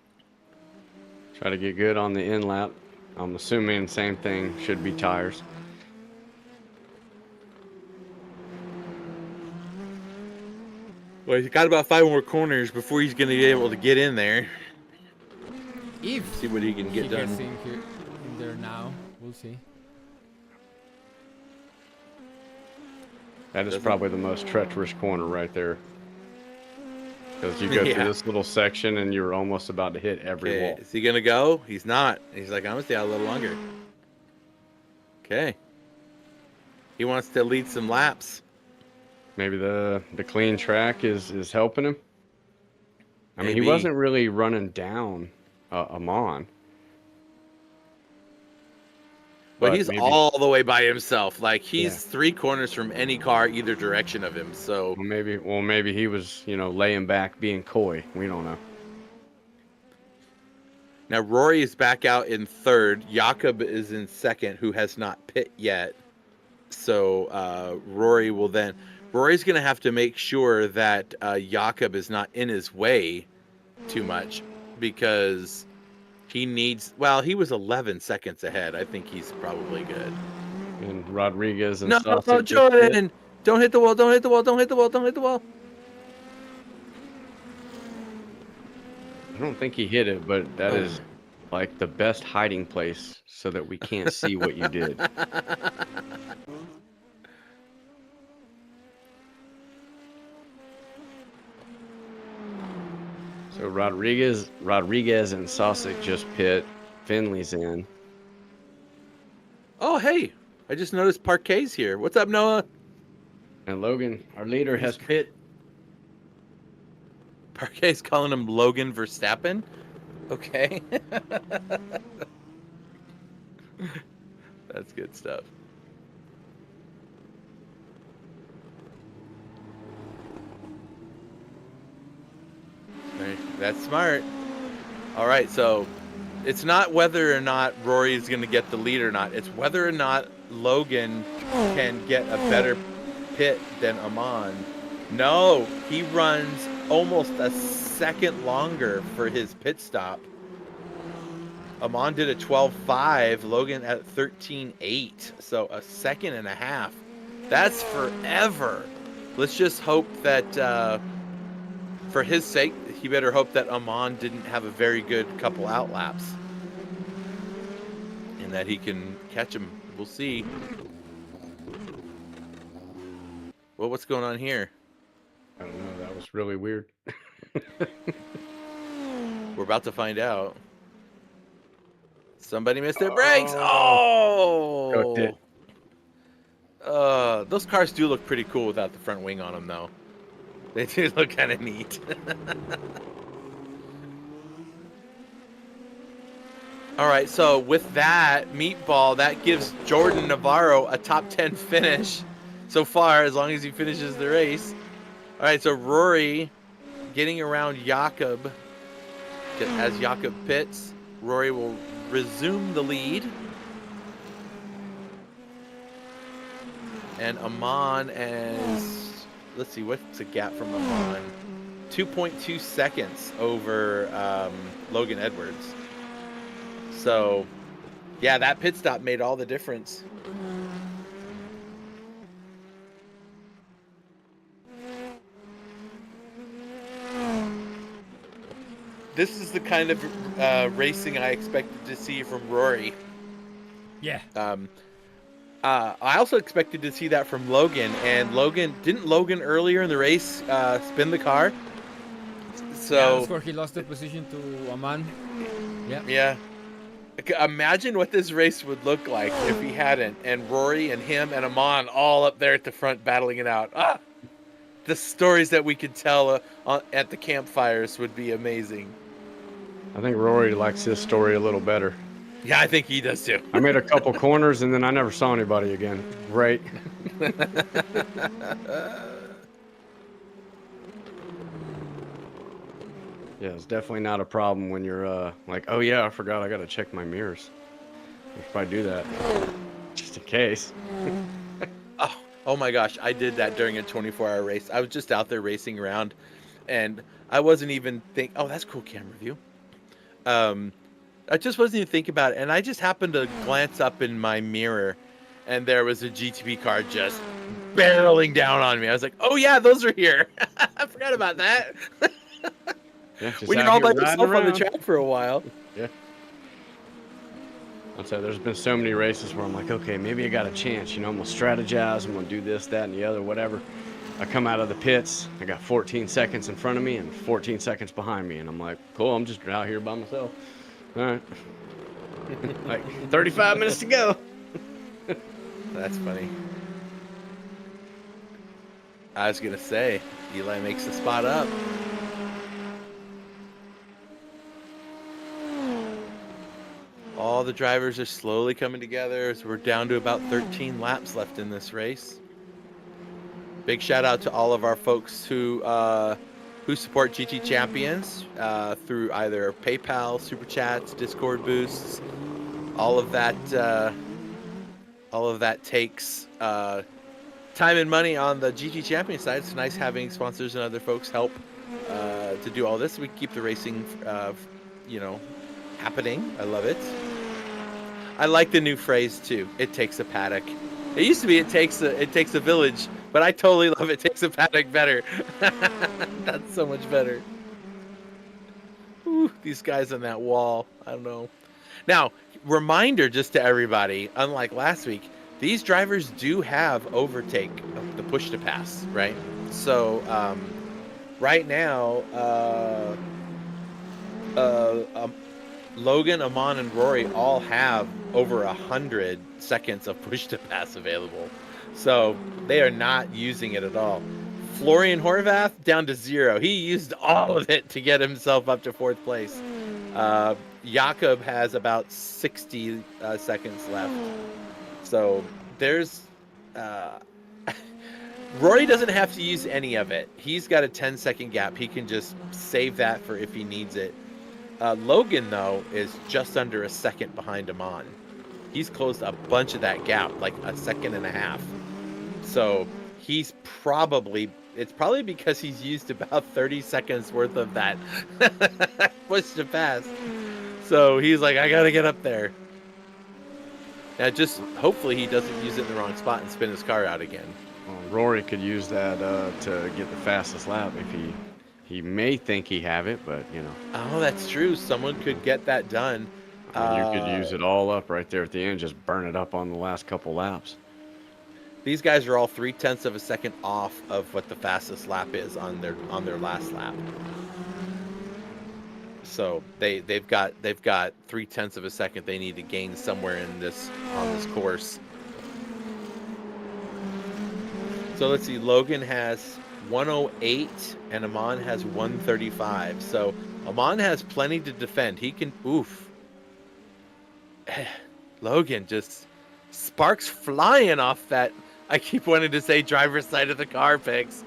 Try to get good on the in lap. I'm assuming same thing should be tires. Well, he's got about 5 more corners before he's going to be able to get in there. If See what he can get he done. gets in there now, we'll see. That is probably the most treacherous corner right there. Because you go through this little section and you're almost about to hit every wall. Is he going to go? He's not. He's like, I'm going to stay out a little longer. Okay. He wants to lead some laps. Maybe the clean track is helping him. I mean, he Maybe. wasn't really running down Amon. But he's maybe, all the way by himself. Like, he's 3 corners from any car either direction of him. So maybe he was, laying back being coy. We don't know. now Rory is back out in 3rd. Jakob is in 2nd, who has not pit yet. So Rory's going to have to make sure that Jakob is not in his way too much, because he was 11 seconds ahead. I think he's probably good. And Rodriguez and No, Jordan! Don't hit the wall, don't hit the wall, don't hit the wall, don't hit the wall. I don't think he hit it, but that is like the best hiding place so that we can't see what you did. So Rodriguez and Sosic just pit. Finley's in. Oh, hey. I just noticed Parquet's here. What's up, Noah? And Logan, our leader, has pit. Parquet's calling him Logan Verstappen? Okay. That's good stuff. That's smart. All right, so it's not whether or not Rory is going to get the lead or not. It's whether or not Logan can get a better pit than Amon. No, he runs almost a second longer for his pit stop. Amon did a 12.5, Logan at 13.8, so a second and a half. That's forever. Let's just hope that for his sake, he better hope that Amon didn't have a very good couple out laps and that he can catch him. We'll see. Well, what's going on here? I don't know. That was really weird. We're about to find out. Somebody missed their brakes. Oh! Cooked it. Those cars do look pretty cool without the front wing on them, though. They do look kind of neat. All right, so with that meatball, that gives Jordan Navarro a top 10 finish so far, as long as he finishes the race. All right, so Rory getting around Jakob. As Jakob pits, Rory will resume the lead. And Amon is, let's see, what's the gap from Amon? 2.2 seconds over Logan Edwards. So, yeah, that pit stop made all the difference. This is the kind of racing I expected to see from Rory. Yeah. I also expected to see that from Logan, and didn't Logan earlier in the race spin the car? So yeah, that's where he lost the position to Aman. Yeah. Yeah. Imagine what this race would look like if he hadn't, and Rory and him and Amon all up there at the front battling it out. The stories that we could tell at the campfires would be amazing. I think Rory likes his story a little better. Yeah, I think he does too. I made a couple corners and then I never saw anybody again. Great. Yeah, it's definitely not a problem when you're like, oh yeah, I forgot I gotta check my mirrors. If I do that, just in case. Oh my gosh, I did that during a 24-hour race. I was just out there racing around, and I wasn't even oh, that's cool camera view. I I just wasn't even thinking about it, and I just happened to glance up in my mirror, and there was a GTP car just barreling down on me. I was like, "Oh yeah, those are here." I forgot about that. Yeah, just When you're out all here by riding yourself on the around. track for a while. Yeah. I'll tell you, there's been so many races where I'm like, okay, maybe I got a chance. I'm gonna strategize. I'm gonna do this, that, and the other, whatever. I come out of the pits. I got 14 seconds in front of me and 14 seconds behind me, and I'm like, cool. I'm just out here by myself. All right. Like 35 minutes to go. That's funny. I was gonna say, Eli makes the spot up. All the drivers are slowly coming together, so we're down to about 13 laps left in this race. Big shout out to all of our folks who support GT Champions through either PayPal, Super Chats, Discord boosts. All of that takes time and money on the GT Champion side. It's nice having sponsors and other folks help to do all this. We can keep the racing, happening. I love it. I like the new phrase too. It takes a paddock. It used to be it takes a village, but I totally love it takes a paddock better. That's so much better. Ooh, these guys on that wall. I don't know. Now, reminder just to everybody, unlike last week, these drivers do have overtake, the push to pass, right? So right now, Logan, Amon, and Rory all have over 100 seconds of push to pass available. So they are not using it at all. Florian Horvath down to 0. He used all of it to get himself up to 4th place. Jakob has about 60 seconds left. So there's... Rory doesn't have to use any of it. He's got a 10-second gap. He can just save that for if he needs it. Logan, though, is just under a second behind Amon. He's closed a bunch of that gap, like a second and a half. So he's probably... It's probably because he's used about 30 seconds worth of that push to pass. So he's like, I gotta get up there. Now, just hopefully he doesn't use it in the wrong spot and spin his car out again. Well, Rory could use that to get the fastest lap if he may think he have it, but Oh, that's true. Someone could get that done. You could use it all up right there at the end, just burn it up on the last couple laps. These guys are all 0.3 of a second off of what the fastest lap is on their last lap. So they've got 0.3 of a second they need to gain somewhere on this course. So let's see. Logan has 108 and Amon has 135. So Amon has plenty to defend. He can Logan just sparks flying off that. I keep wanting to say driver's side of the car picks.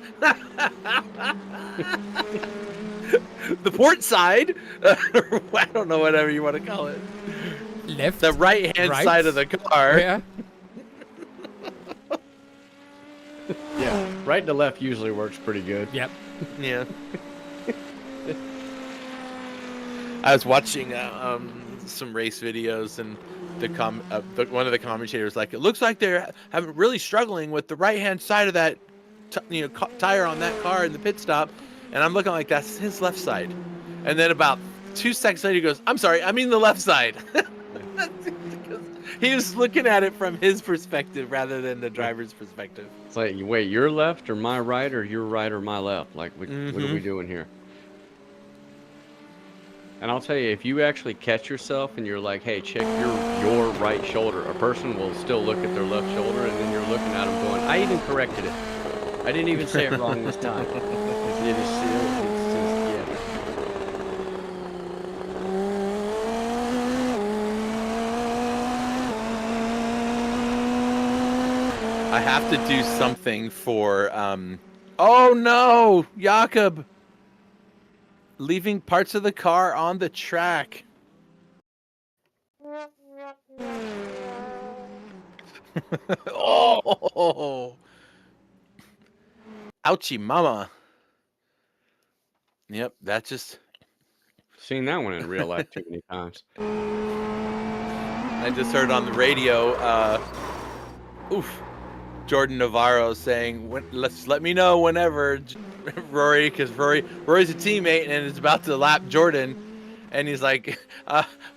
The port side. I don't know, whatever you want to call it. Left. The right-hand side of the car. Yeah. Yeah, right to left usually works pretty good. Yep. Yeah. I was watching some race videos, and one of the commentators was like, it looks like they're really struggling with the right-hand side of that tire on that car in the pit stop. And I'm looking like, that's his left side. And then about 2 seconds later, he goes, I'm sorry, I mean the left side. He was looking at it from his perspective rather than the driver's perspective. It's like, wait, your left or my right, or your right or my left? Like, what are we doing here? And I'll tell you, if you actually catch yourself and you're like, hey, check your right shoulder, a person will still look at their left shoulder, and then you're looking at them going, I even corrected it. I didn't even say it wrong this time. It is still, yeah. I have to do something for, oh no, Jakob! Leaving parts of the car on the track. Oh! Ouchie mama. Yep, that just Seen that one in real life too many times. I just heard on the radio, Jordan Navarro saying, let me know whenever, Rory, because Rory's a teammate and is about to lap Jordan. And he's like,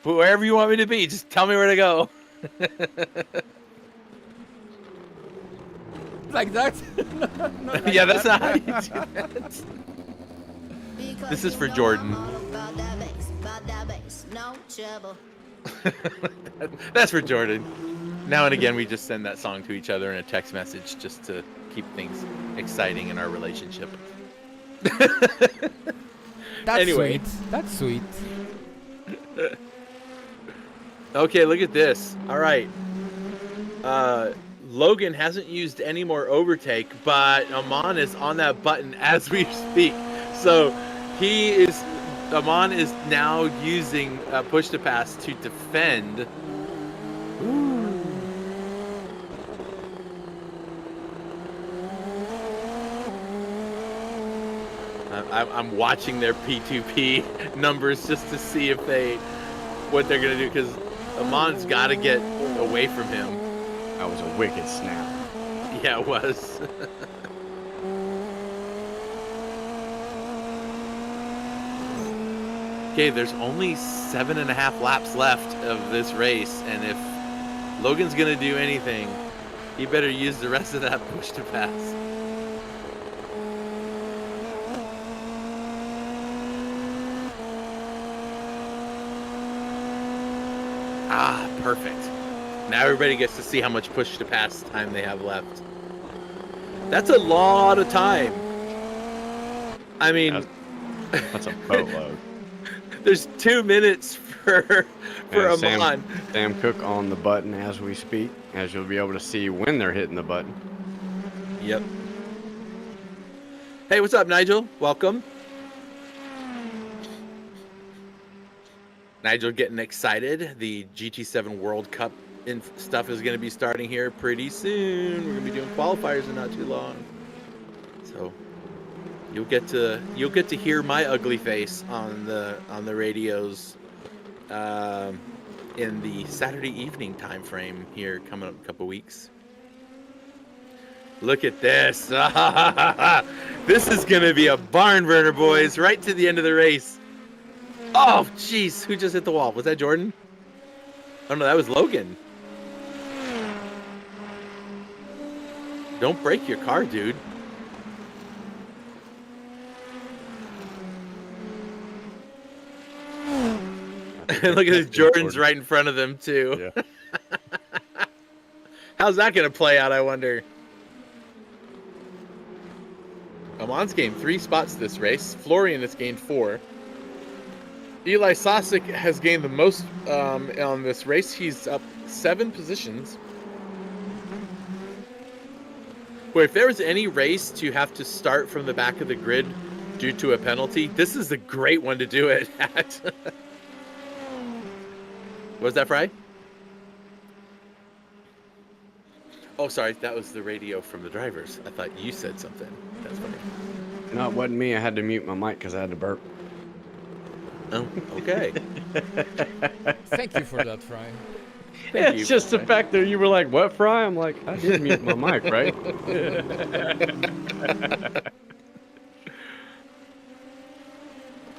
wherever you want me to be, just tell me where to go. Like that? Like yeah, that's that. not how you do that. This is for Jordan. That's for Jordan. Now and again, we just send that song to each other in a text message just to keep things exciting in our relationship. That's Anyway. sweet. That's sweet. Okay, look at this. All right. Logan hasn't used any more overtake, but Amon is on that button as we speak. So Amon is now using push to pass to defend. Ooh. I'm watching their P2P numbers just to see if what they're gonna do, because Amon's got to get away from him. That was a wicked snap. Yeah, it was. Okay, there's only 7.5 laps left of this race, and if Logan's gonna do anything, he better use the rest of that push to pass. Ah, perfect. Now everybody gets to see how much push to pass time they have left. That's a lot of time. I mean, That's a boatload. there's 2 minutes for And Amon. Sam Cook on the button as we speak, as you'll be able to see when they're hitting the button. Yep. Hey, what's up, Nigel? Welcome. Nigel getting excited. The GT7 World Cup stuff is going to be starting here pretty soon. We're going to be doing qualifiers in not too long. So you'll get to hear my ugly face on the radios in the Saturday evening time frame here coming up in a couple weeks. Look at this. This is going to be a barn burner, boys, right to the end of the race. Oh, jeez. Who just hit the wall? Was that Jordan? Oh, no, that was Logan. Don't break your car, dude. And look at this. Jordan's right in front of them, too. Yeah. How's that going to play out, I wonder? Amon's gained 3 spots this race. Florian has gained 4. Eli Sosik has gained the most on this race. He's up 7 positions. Boy, if there was any race to have to start from the back of the grid due to a penalty, this is a great one to do it at. What was that, Fry? Oh, sorry. That was the radio from the drivers. I thought you said something. That's funny. No, it wasn't me. I had to mute my mic because I had to burp. Oh, okay. Thank you for that, Fry. Thank you, It's just the Fry. fact that you were like, "What, Fry?" I'm like, "I did mute my mic, right?"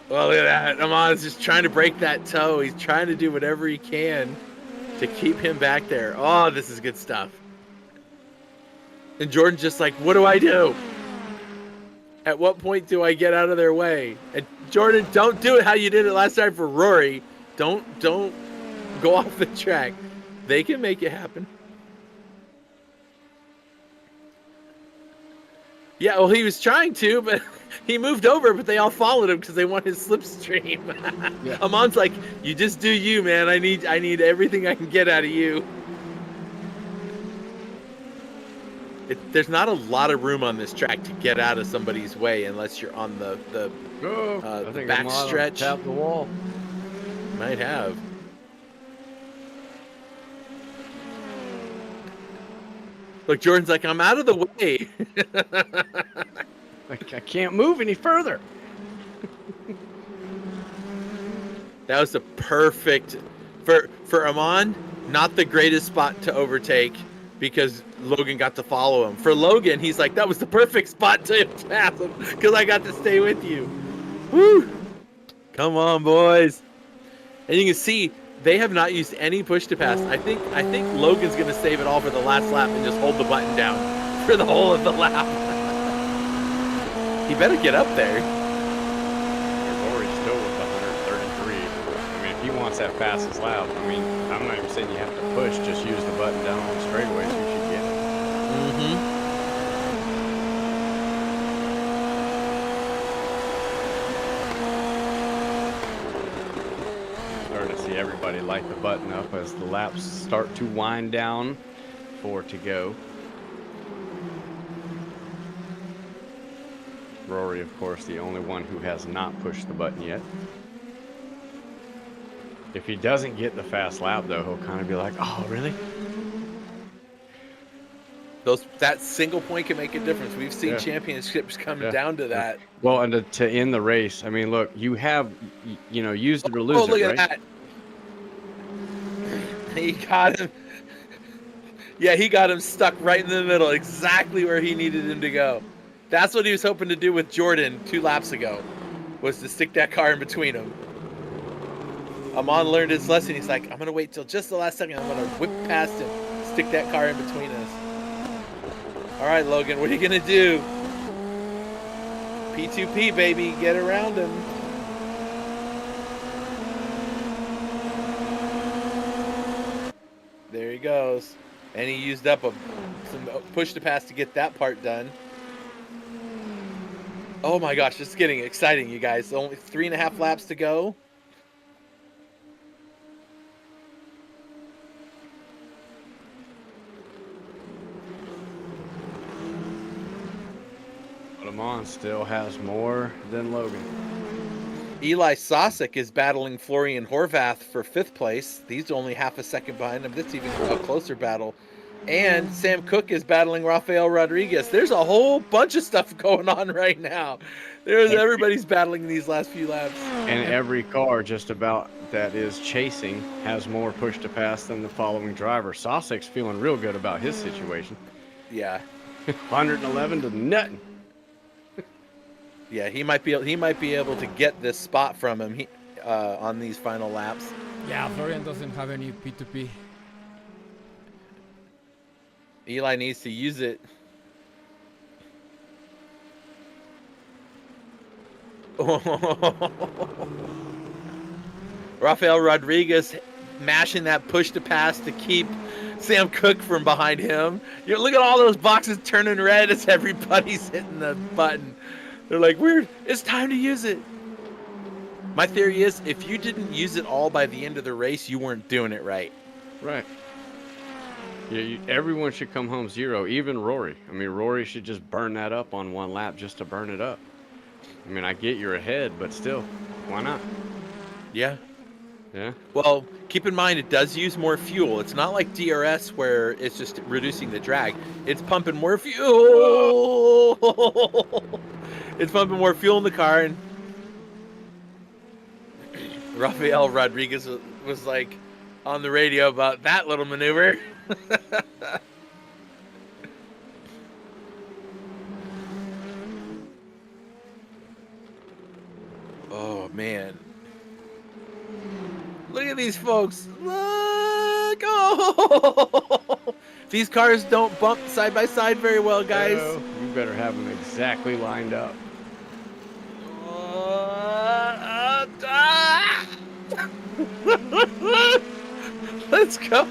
Well, look at that. Amon's just trying to break that toe. He's trying to do whatever he can to keep him back there. Oh, this is good stuff. And Jordan's just like, what do I do? At what point do I get out of their way? And Jordan, don't do it how you did it last time for Rory. Don't go off the track. They can make it happen. Yeah, well, he was trying to, but he moved over, but they all followed him because they want his slipstream. Yeah. Amon's like, you just do you, man. I need everything I can get out of you. There's not a lot of room on this track to get out of somebody's way unless you're on the I think back I'm on stretch. Tap the wall. Might have. Look, Jordan's like, I'm out of the way. I can't move any further. That was the perfect for Amon. Not the greatest spot to overtake because Logan got to follow him. For Logan, he's like, that was the perfect spot to pass him because I got to stay with you. Woo! Come on, boys. And you can see they have not used any push to pass. I think Logan's gonna save it all for the last lap and just hold the button down for the whole of the lap. He better get up there. Rory's still with 133. I mean, if he wants that fastest lap, I mean, I'm not even saying you have to push. Just use the button down on the straightaways. You should get it. Mm-hmm. Starting to see everybody light the button up as the laps start to wind down. 4 to go. Rory, of course, the only one who has not pushed the button yet. If he doesn't get the fast lap, though, he'll kind of be like, oh, really? That single point can make a difference. We've seen championships come down to that. Well, and to end the race, I mean, look, you have, use it or lose it, look right? at that. He got him. Yeah, he got him stuck right in the middle, exactly where he needed him to go. That's what he was hoping to do with Jordan 2 laps ago, was to stick that car in between them. Amon learned his lesson. He's like, I'm going to wait till just the last second. I'm going to whip past him, stick that car in between us. All right, Logan, what are you going to do? P2P, baby. Get around him. There he goes. And he used up some push to pass to get that part done. Oh my gosh, it's getting exciting, you guys. Only 3.5 laps to go. But Amon still has more than Logan. Eli Sosik is battling Florian Horvath for 5th place. He's only half a second behind him. That's even a closer battle. And Sam Cook is battling Rafael Rodriguez. There's a whole bunch of stuff going on right now. Everybody's battling these last few laps. And every car just about that is chasing has more push to pass than the following driver. Sosik's feeling real good about his situation. Yeah. 111 to nothing. Yeah, he might be able to get this spot from him on these final laps. Yeah, Florian doesn't have any P2P. Eli needs to use it. Rafael Rodriguez mashing that push to pass to keep Sam Cook from behind him. Look at all those boxes turning red as everybody's hitting the button. They're like, it's time to use it. My theory is, if you didn't use it all by the end of the race, you weren't doing it right. Right. Yeah, everyone should come home 0, even Rory. I mean, Rory should just burn that up on 1 lap just to burn it up. I mean, I get you're ahead, but still, why not? Yeah. Yeah. Well, keep in mind, it does use more fuel. It's not like DRS where it's just reducing the drag. It's pumping more fuel. It's pumping more fuel in the car. And Rafael Rodriguez was like on the radio about that little maneuver. Oh, man. Look at these folks. Look. Oh. These cars don't bump side by side very well, guys. You better have them exactly lined up. Let's go.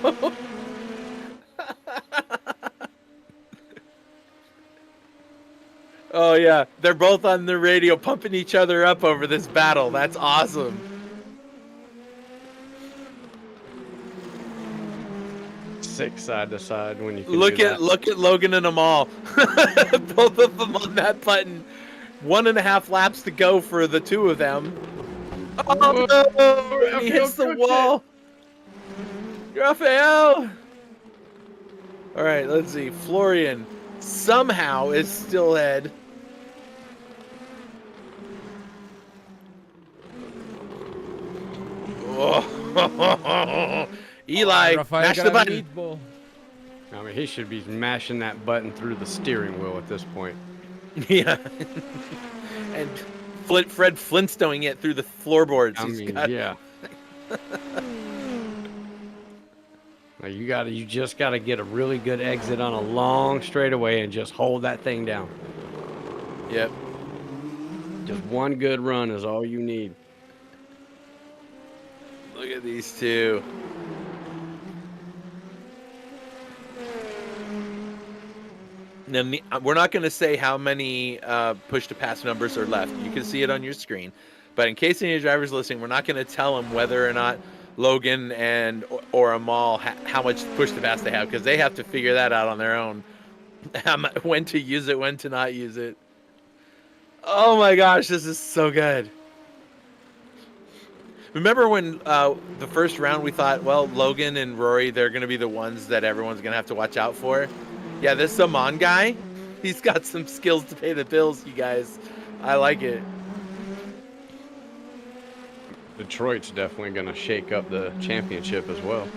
Oh, yeah. They're both on the radio pumping each other up over this battle. That's awesome. Six side to side when you can look at Logan and Amal. Both of them on that button. 1.5 laps to go for the 2 of them. Oh no! He hits the wall. Rafael. All right, let's see. Florian somehow is still ahead. Oh. Eli, Rafael mash got the a button. meatball. I mean, he should be mashing that button through the steering wheel at this point. Yeah. And Fred Flintstoning it through the floorboards. I He's mean, got... yeah. Now you just gotta get a really good exit on a long straightaway and just hold that thing down. Yep. Just one good run is all you need. Look at these two. Then we're not going to say how many push-to-pass numbers are left. You can see it on your screen. But in case any drivers listening, we're not going to tell them whether or not Logan or Amal how much push-to-pass they have, because they have to figure that out on their own. When to use it, when to not use it. Oh my gosh, this is so good. Remember when the first round we thought, well, Logan and Rory, they're going to be the ones that everyone's going to have to watch out for? Yeah, this Amon guy, he's got some skills to pay the bills, you guys. I like it. Detroit's definitely going to shake up the championship as well.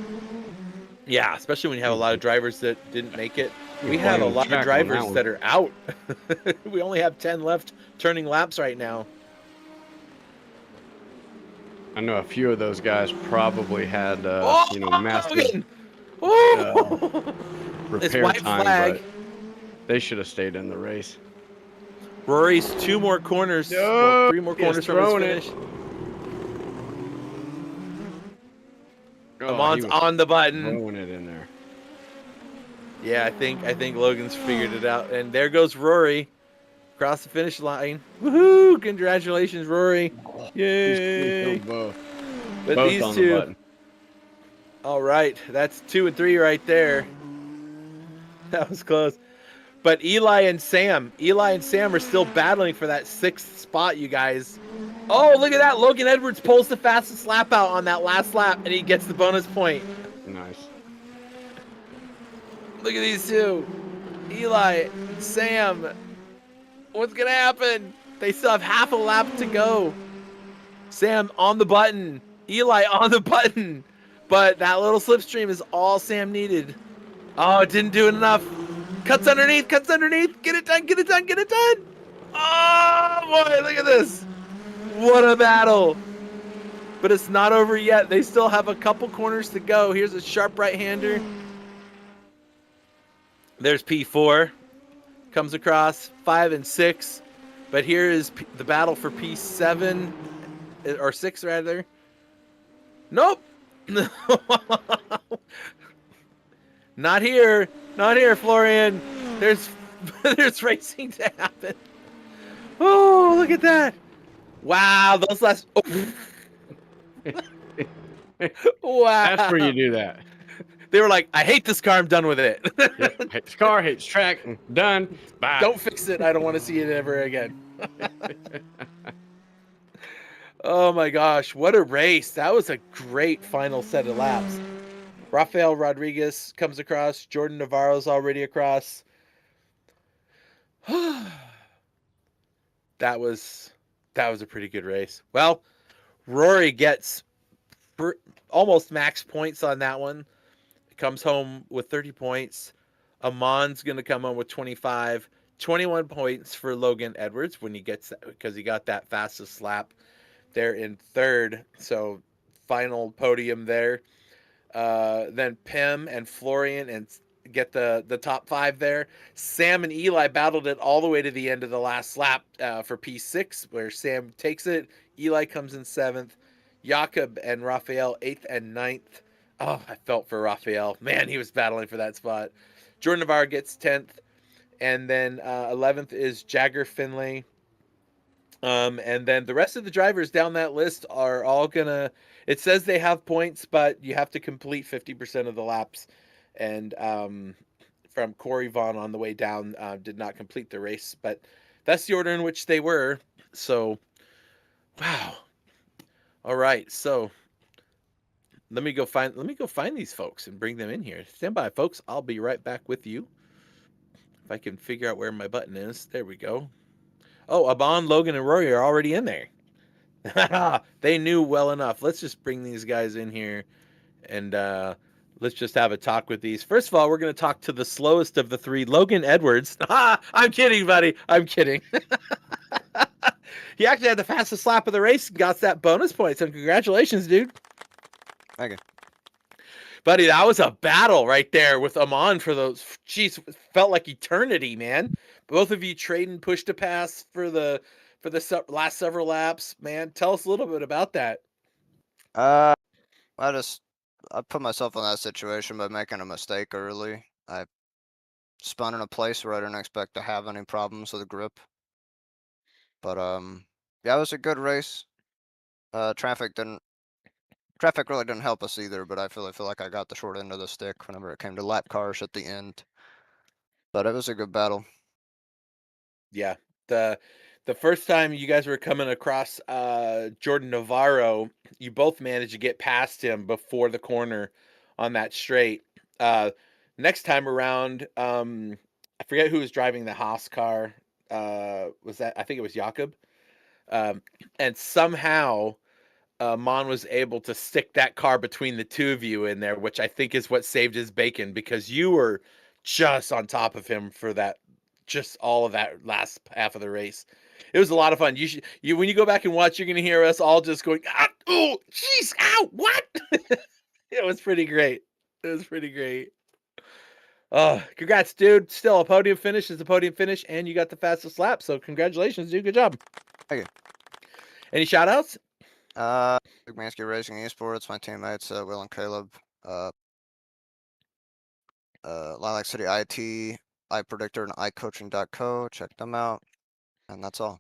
Yeah, especially when you have a lot of drivers that didn't make it. We You're have a playing lot of track on drivers that that are out. We only have 10 left turning laps right now. I know a few of those guys probably had, massive Logan! Oh! It's repair white time, flag. but they should have stayed in the race. Rory's 2 more corners, No, 3 more he's corners from his throwing it. finish. Oh, Amon's he was on the button. throwing it in there. Yeah, I think Logan's figured it out. And there goes Rory across the finish line. Woohoo! Congratulations, Rory. Yay! He's both. But Both these on two. the button. All right, that's 2 and 3 right there. That was close. But Eli and Sam are still battling for that 6th spot, you guys. Oh, look at that. Logan Edwards pulls the fastest lap out on that last lap, and he gets the bonus point. Nice. Look at these two. Eli, Sam. What's going to happen? They still have half a lap to go. Sam on the button. Eli on the button. But that little slipstream is all Sam needed. Oh, it didn't do it enough. Cuts underneath. Get it done. Oh, boy, look at this. What a battle. But it's not over yet. They still have a couple corners to go. Here's a sharp right-hander. There's P4. Comes across 5 and 6. But here is the battle for P7. Or 6, rather. Nope. Not here, Florian. There's racing to happen. Oh, look at that! Wow, those last. Oh. Wow. That's where you do that. They were like, "I hate this car. I'm done with it. Yep. Hates car, hates track. Done. Bye. Don't fix it. I don't want to see it ever again." Oh my gosh, what a race. That was a great final set of laps. Rafael Rodriguez comes across. Jordan Navarro's already across. That was a pretty good race. Well, Rory gets almost max points on that one. Comes home with 30 points. Amon's going to come home with 25. 21 points for Logan Edwards when he gets that, because he got that fastest lap there in 3rd. So final podium there. Then Pim and Florian and get the top 5 there. Sam and Eli battled it all the way to the end of the last lap for P6, where Sam takes it. Eli comes in 7th. Jakob and Rafael 8th and 9th. Oh, I felt for Rafael. Man, he was battling for that spot. Jordan Navarro gets 10th. And then 11th is Jagger Finlay. And then the rest of the drivers down that list are all gonna, it says they have points, but you have to complete 50% of the laps. And from Corey Vaughn on the way down, did not complete the race, but that's the order in which they were. So, wow. All right, so let me go find these folks and bring them in here. Stand by, folks. I'll be right back with you. If I can figure out where my button is. There we go. Oh, Abon, Logan, and Rory are already in there. They knew well enough. Let's just bring these guys in here and let's just have a talk with these. First of all, we're going to talk to the slowest of the three, Logan Edwards. I'm kidding, buddy. I'm kidding. He actually had the fastest lap of the race and got that bonus point. So congratulations, dude. Thank you. Buddy, that was a battle right there with Amon for those. Jeez, felt like eternity, man. Both of you trading push to pass for the last several laps, man. Tell us a little bit about that. I put myself in that situation by making a mistake early. I spun in a place where I didn't expect to have any problems with the grip. But yeah, it was a good race. Traffic really didn't help us either, but I feel like I got the short end of the stick whenever it came to lap cars at the end. But it was a good battle. Yeah. The first time you guys were coming across Jordan Navarro, you both managed to get past him before the corner on that straight. Next time around, I forget who was driving the Haas car. Was that, I think it was Jakob. And somehow Mon was able to stick that car between the two of you in there, which I think is what saved his bacon, because you were just on top of him for that, just all of that last half of the race. It was a lot of fun. When you go back and watch, you're gonna hear us all just going, oh, jeez, ow, what? It was pretty great. It was pretty great. Congrats, dude. Still, a podium finish is a podium finish, and you got the fastest lap. So congratulations, dude. Good job. Thank you. Any shout outs? Big Mansky Racing Esports, my teammates, Will and Caleb, Lilac City IT, iPredictor, and iCoaching.co. Check them out. And that's all.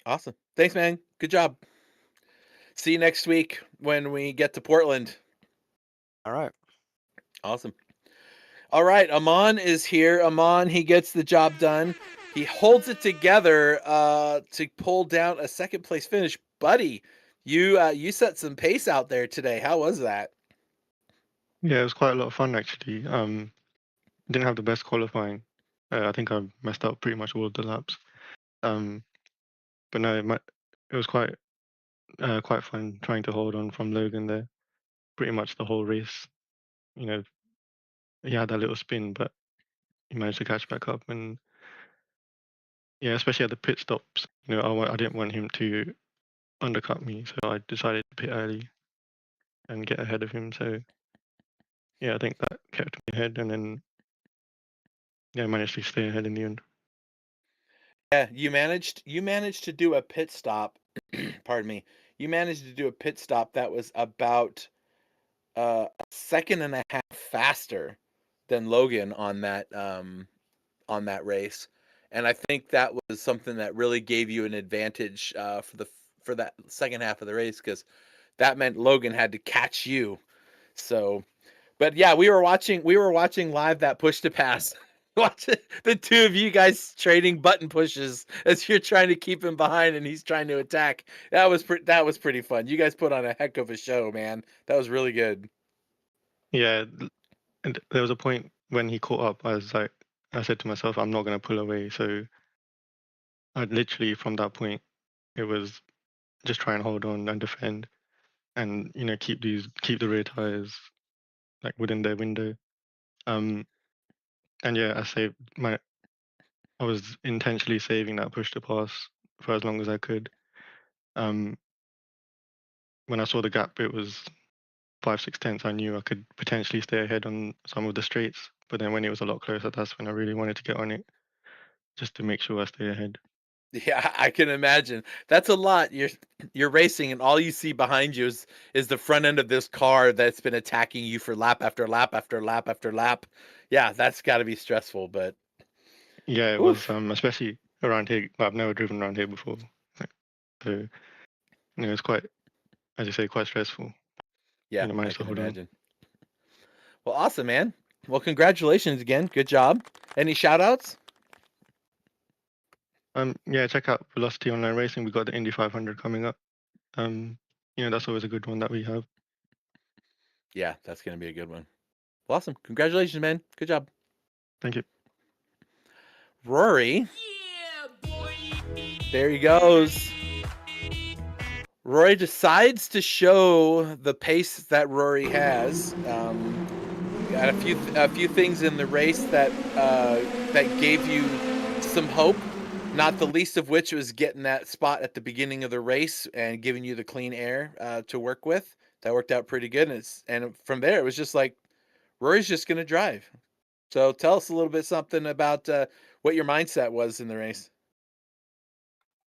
Awesome. Thanks, man. Good job. See you next week when we get to Portland. All right. Awesome. All right. Amon is here. Amon, he gets the job done. He holds it together to pull down a second place finish. Buddy, you set some pace out there today. How was that? Yeah, it was quite a lot of fun actually. Didn't have the best qualifying. I think I messed up pretty much all of the laps. But no, it was quite fun trying to hold on from Logan there. Pretty much the whole race. You know, he had that little spin, but he managed to catch back up. And yeah, especially at the pit stops. You know, I didn't want him to undercut me, so I decided to pit early and get ahead of him. So yeah, I think that kept me ahead, and then yeah, I managed to stay ahead in the end. Yeah, you managed to do a pit stop. Pardon me. You managed to do a pit stop that was about a second and a half faster than Logan on that race, and I think that was something that really gave you an advantage for that second half of the race, because that meant Logan had to catch you. So, but yeah, we were watching live that push to pass. Watch the two of you guys trading button pushes as you're trying to keep him behind and he's trying to attack. That was pretty fun. You guys put on a heck of a show, man. That was really good. Yeah, and there was a point when he caught up. I said to myself, I'm not going to pull away. So I literally, from that point, it was just try and hold on and defend, and you know, keep the rear tires like within their window. And yeah, I was intentionally saving that push to pass for as long as I could. When I saw the gap, it was 5/6 I knew I could potentially stay ahead on some of the straights. But then when it was a lot closer, that's when I really wanted to get on it, just to make sure I stay ahead. Yeah, I can imagine. That's a lot. You're racing and all you see behind you is the front end of this car that's been attacking you for lap after lap after lap after lap. Yeah, that's got to be stressful, but Yeah, it oof. was especially around here. I've never driven around here before, so you know, it's quite, as you say, quite stressful. Yeah, And I I managed to can hold on. imagine. Well, awesome, man. Well, congratulations again. Good job. Any shout outs? Yeah, check out Velocity Online Racing. We got the Indy 500 coming up. You know, that's always a good one that we have. Yeah, that's going to be a good one. Well, awesome. Congratulations, man. Good job. Thank you. Rory. There he goes. Rory decides to show the pace that Rory has. Got a few things in the race that gave you some hope. Not the least of which was getting that spot at the beginning of the race and giving you the clean air to work with. That worked out pretty good. And from there, it was just like Rory's just going to drive. So tell us a little bit something about what your mindset was in the race.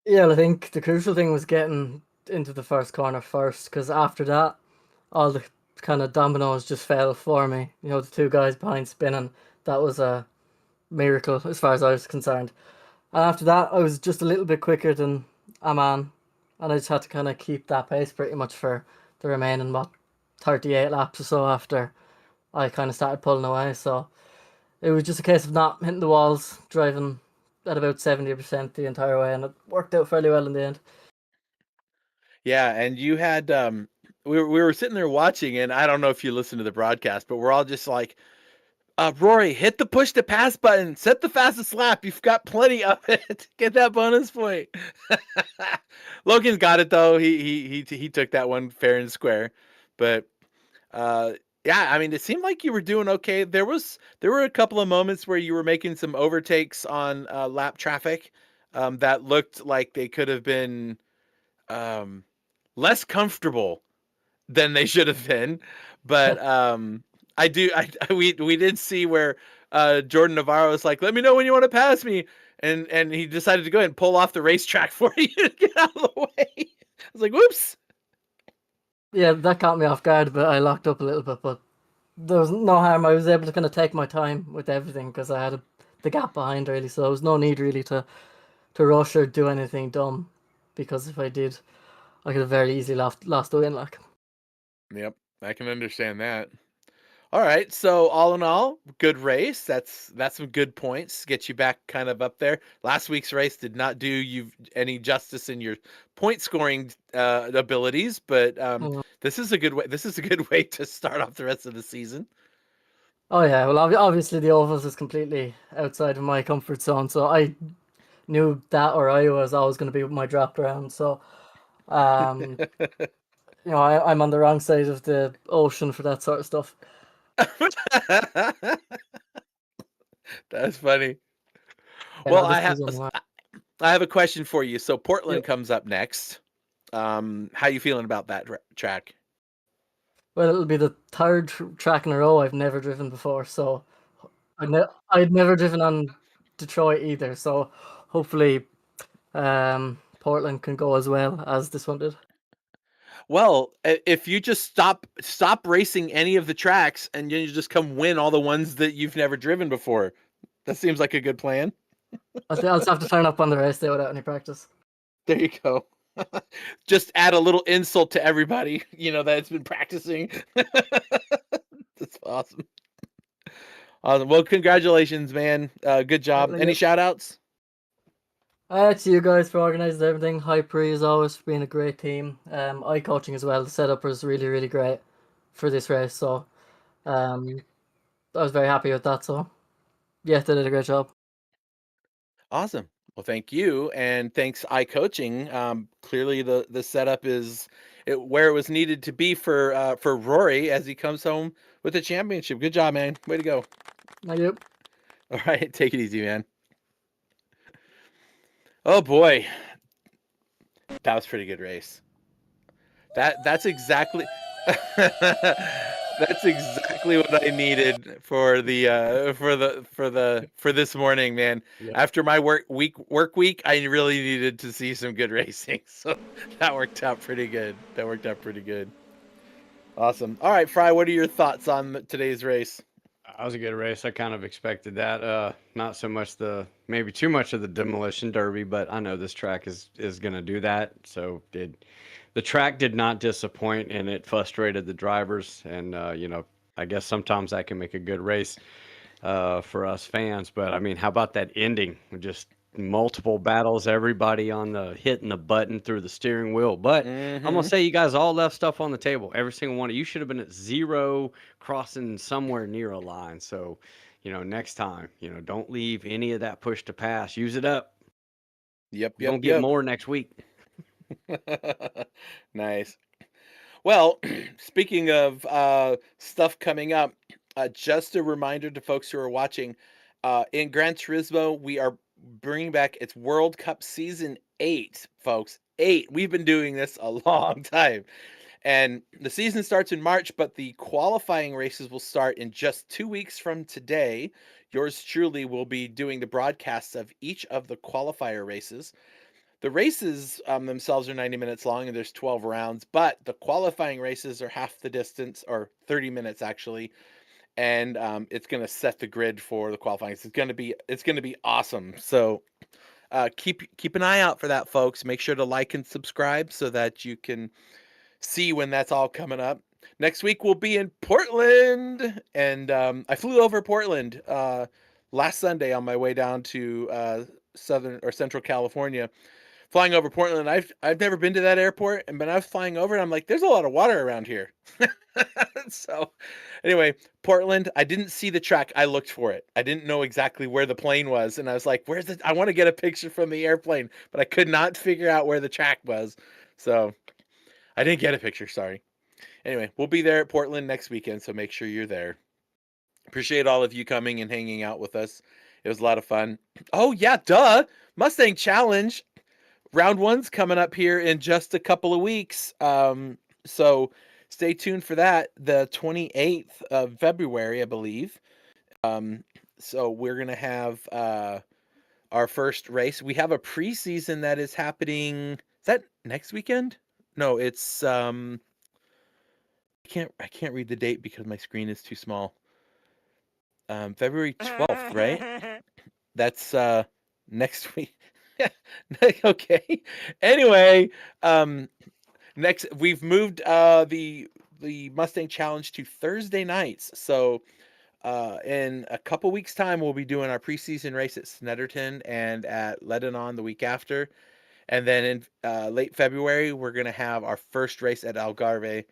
Yeah, I think the crucial thing was getting into the first corner first, because after that, all the kind of dominoes just fell for me. You know, the two guys behind spinning, that was a miracle as far as I was concerned. And after that, I was just a little bit quicker than Aman, and I just had to kind of keep that pace pretty much for the remaining, 38 laps or so after I kind of started pulling away. So it was just a case of not hitting the walls, driving at about 70% the entire way, and it worked out fairly well in the end. Yeah, and you had we were sitting there watching, and I don't know if you listened to the broadcast, but we're all just like, Rory, hit the push to pass button, set the fastest lap. You've got plenty of it. Get that bonus point. Logan got it though. He took that one fair and square. But yeah, I mean, it seemed like you were doing okay. There were a couple of moments where you were making some overtakes on lap traffic that looked like they could have been less comfortable than they should have been. But we did see where Jordan Navarro was like, "Let me know when you want to pass me," and he decided to go ahead and pull off the racetrack for you to get out of the way. I was like, "Whoops." Yeah, that caught me off guard, but I locked up a little bit. But there was no harm. I was able to kind of take my time with everything because I had the gap behind really, so there was no need really to rush or do anything dumb. Because if I did, I could have very easily lost the win. Like, Yep, I can understand that. All right, so all in all, good race. That's some good points. Get you back kind of up there. Last week's race did not do you any justice in your point scoring abilities, but this is a good way. This is a good way to start off the rest of the season. oh yeah, well obviously the ovals is completely outside of my comfort zone, so I knew that or Iowa was always going to be my drop round. So, you know, I'm on the wrong side of the ocean for that sort of stuff. That's funny. Yeah, Well, no, I have a question for you. So Portland Yep. comes up next. How you feeling about that track? Well, it'll be the third track in a row I've never driven before, so I'd never driven on Detroit either. So hopefully, Portland can go as well as this one did. Well, if you just stop racing any of the tracks and you just come win all the ones that you've never driven before, that seems like a good plan. I'll just have to turn up on the race day without any practice. There you go. Just add a little insult to everybody, that's been practicing. That's awesome. Awesome. Well, congratulations, man. Good job. Thank Any you. shout outs? To you guys for organising everything. High Pre as always for being a great team. iCoaching as well. The setup was really, really great for this race. So I was very happy with that. So yeah, they did a great job. Awesome. Well, thank you, and thanks iCoaching. Clearly, the setup is where it was needed to be for Rory as he comes home with the championship. Good job, man. Way to go. Thank you. All right, take it easy, man. Oh boy, that was a pretty good race. That's exactly that's exactly what I needed for this morning, man. Yep. After my work week, I really needed to see some good racing. So that worked out pretty good. Awesome. All right, Fry, what are your thoughts on today's race? That was a good race. I kind of expected that. Not so much maybe too much of the demolition derby, but I know this track is going to do that. So the track did not disappoint, and it frustrated the drivers. And I guess sometimes that can make a good race for us fans. But I mean, how about that ending? Just multiple battles, everybody hitting the button through the steering wheel. But I'm gonna say you guys all left stuff on the table. Every single one of you should have been at 0 crossing somewhere near a line. So, next time, don't leave any of that push to pass. Use it up. Yep. Don't get more next week. Nice. Well, speaking of stuff coming up, just a reminder to folks who are watching, in Gran Turismo, we are bringing back its World Cup Season 8, folks. 8. We've been doing this a long time. And the season starts in March, but the qualifying races will start in just 2 weeks from today. Yours truly will be doing the broadcasts of each of the qualifier races. The races themselves are 90 minutes long and there's 12 rounds, but the qualifying races are half the distance, or 30 minutes actually, and it's going to set the grid for the qualifying. It's going to be awesome. So keep an eye out for that, folks. Make sure to like and subscribe so that you can see when that's all coming up. Next week we'll be in Portland, and I flew over Portland last Sunday on my way down to Southern or Central California. Flying over Portland, I've never been to that airport, and when I was flying over, I'm like, there's a lot of water around here. So, anyway, Portland, I didn't see the track. I looked for it. I didn't know exactly where the plane was, and I was like, where's it? I want to get a picture from the airplane, but I could not figure out where the track was. So, I didn't get a picture, sorry. Anyway, we'll be there at Portland next weekend, so make sure you're there. Appreciate all of you coming and hanging out with us. It was a lot of fun. Oh, yeah, duh. Mustang Challenge. Round 1's coming up here in just a couple of weeks. So stay tuned for that. The 28th of February, I believe. So we're going to have our first race. We have a preseason that is happening. Is that next weekend? No, it's I can't read the date because my screen is too small. February 12th, right? That's next week. Okay. Anyway, next we've moved the Mustang Challenge to Thursday nights. So in a couple weeks' time, we'll be doing our preseason race at Snetterton and at Lebanon the week after. And then in late February, we're going to have our first race at Algarve.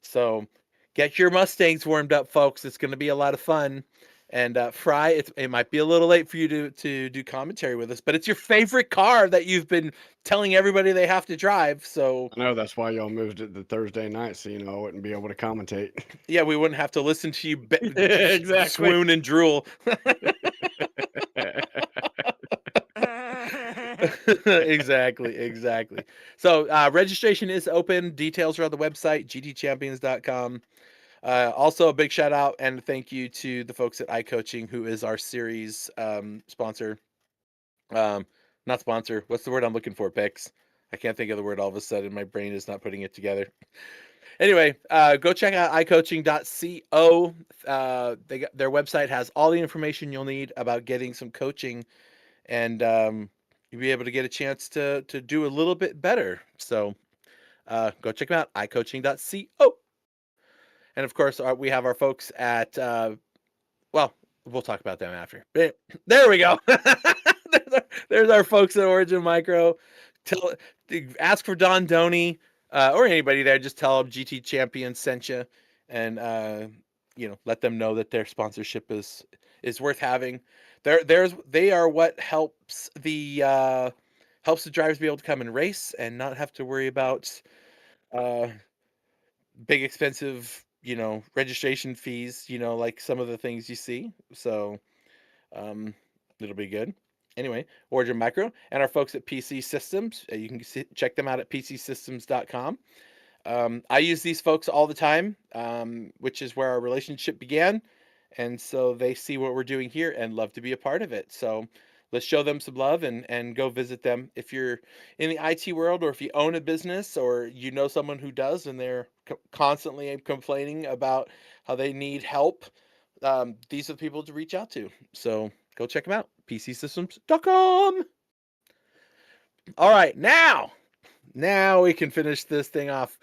So get your Mustangs warmed up, folks. It's going to be a lot of fun. And Fry, it might be a little late for you to do commentary with us, but it's your favorite car that you've been telling everybody they have to drive. So I know that's why y'all moved it to Thursday night, so I wouldn't be able to commentate. Yeah, we wouldn't have to listen to you Exactly. swoon and drool. Exactly. So registration is open. Details are on the website, gtchampions.com. Also, a big shout out and thank you to the folks at iCoaching, who is our series sponsor. Not sponsor. What's the word I'm looking for, Pix? I can't think of the word all of a sudden. My brain is not putting it together. Anyway, go check out iCoaching.co. Their website has all the information you'll need about getting some coaching, and you'll be able to get a chance to do a little bit better. So go check them out, iCoaching.co. And of course, we have our folks at, well, we'll talk about them after. There we go. There's our folks at Origin Micro. Ask for Don Doney or anybody there. Just tell them GT Champion sent you, and let them know that their sponsorship is worth having. They are what helps the drivers be able to come and race and not have to worry about big expensive registration fees, like some of the things you see. So it'll be good. Anyway, Origin Micro and our folks at Peacey Systems. You can check them out at peaceysystems.com. I use these folks all the time, which is where our relationship began. And so they see what we're doing here and love to be a part of it. So let's show them some love and go visit them. If you're in the IT world, or if you own a business, or you know someone who does and they're constantly complaining about how they need help, these are the people to reach out to. So go check them out, peaceysystems.com. All right, now we can finish this thing off.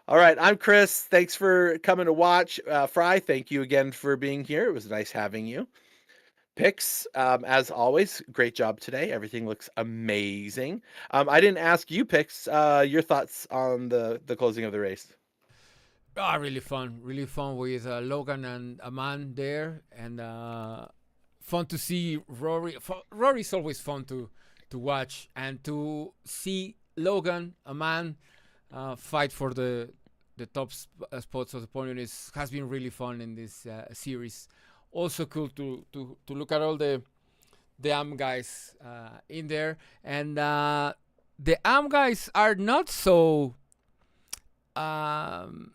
All right, I'm Chris. Thanks for coming to watch. Fry, thank you again for being here. It was nice having you. Pix, as always, great job today. Everything looks amazing. I didn't ask you, Pix, your thoughts on the closing of the race. Really fun with Logan and Aman there, and fun to see Rory. Rory's always fun to watch, and to see Logan, a man, fight for the top spots of the podium has been really fun in this series. Also cool to look at all the AM guys in there, and the AM guys are not so down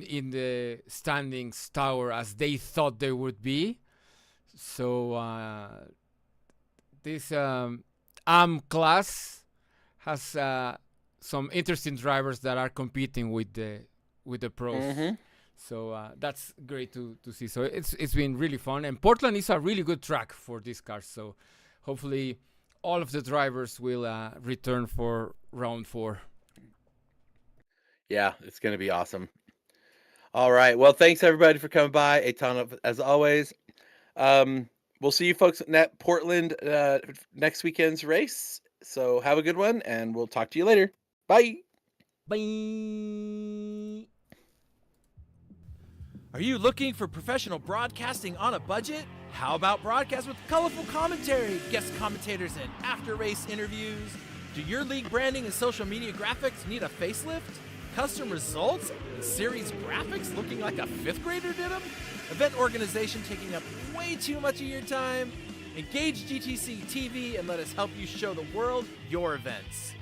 in the standings tower as they thought they would be. So this AM class has some interesting drivers that are competing with the pros. Mm-hmm. So that's great to see. So it's been really fun, and Portland is a really good track for these cars. So hopefully all of the drivers will return for round 4. Yeah, it's going to be awesome. All right. Well, thanks everybody for coming by. A ton of, as always. We'll see you folks at Portland next weekend's race. So have a good one, and we'll talk to you later. Bye. Bye. Are you looking for professional broadcasting on a budget? How about broadcast with colorful commentary, guest commentators, and after-race interviews? Do your league branding and social media graphics need a facelift? Custom results and series graphics looking like a 5th grader did them? Event organization taking up way too much of your time? Engage GTC TV and let us help you show the world your events.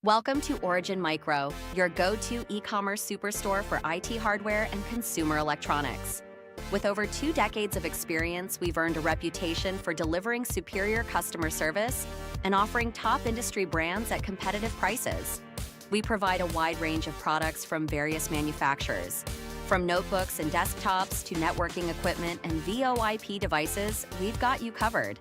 Welcome to Origin Micro, your go-to e-commerce superstore for IT hardware and consumer electronics. With over 2 decades of experience, we've earned a reputation for delivering superior customer service and offering top industry brands at competitive prices. We provide a wide range of products from various manufacturers. From notebooks and desktops to networking equipment and VoIP devices, we've got you covered.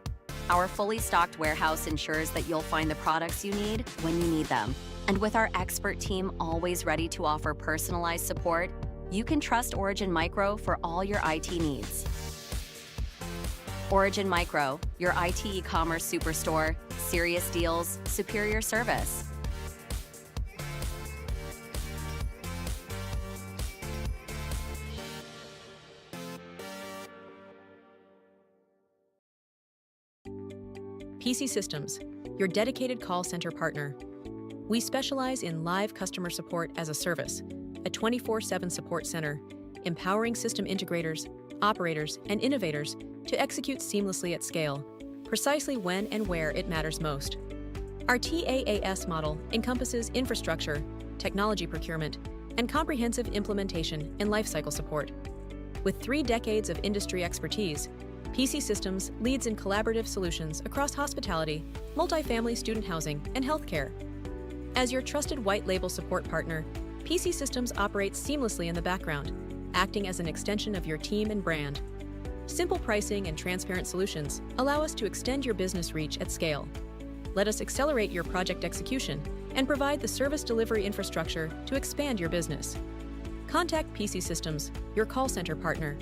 Our fully stocked warehouse ensures that you'll find the products you need when you need them. And with our expert team always ready to offer personalized support, you can trust Origin Micro for all your IT needs. Origin Micro, your IT e-commerce superstore, serious deals, superior service. Peacey Systems, your dedicated call center partner. We specialize in live customer support as a service, a 24/7 support center, empowering system integrators, operators, and innovators to execute seamlessly at scale, precisely when and where it matters most. Our TaaS model encompasses infrastructure, technology procurement, and comprehensive implementation and lifecycle support. With 3 decades of industry expertise, Peacey Systems leads in collaborative solutions across hospitality, multifamily student housing, and healthcare. As your trusted white label support partner, Peacey Systems operates seamlessly in the background, acting as an extension of your team and brand. Simple pricing and transparent solutions allow us to extend your business reach at scale. Let us accelerate your project execution and provide the service delivery infrastructure to expand your business. Contact Peacey Systems, your call center partner.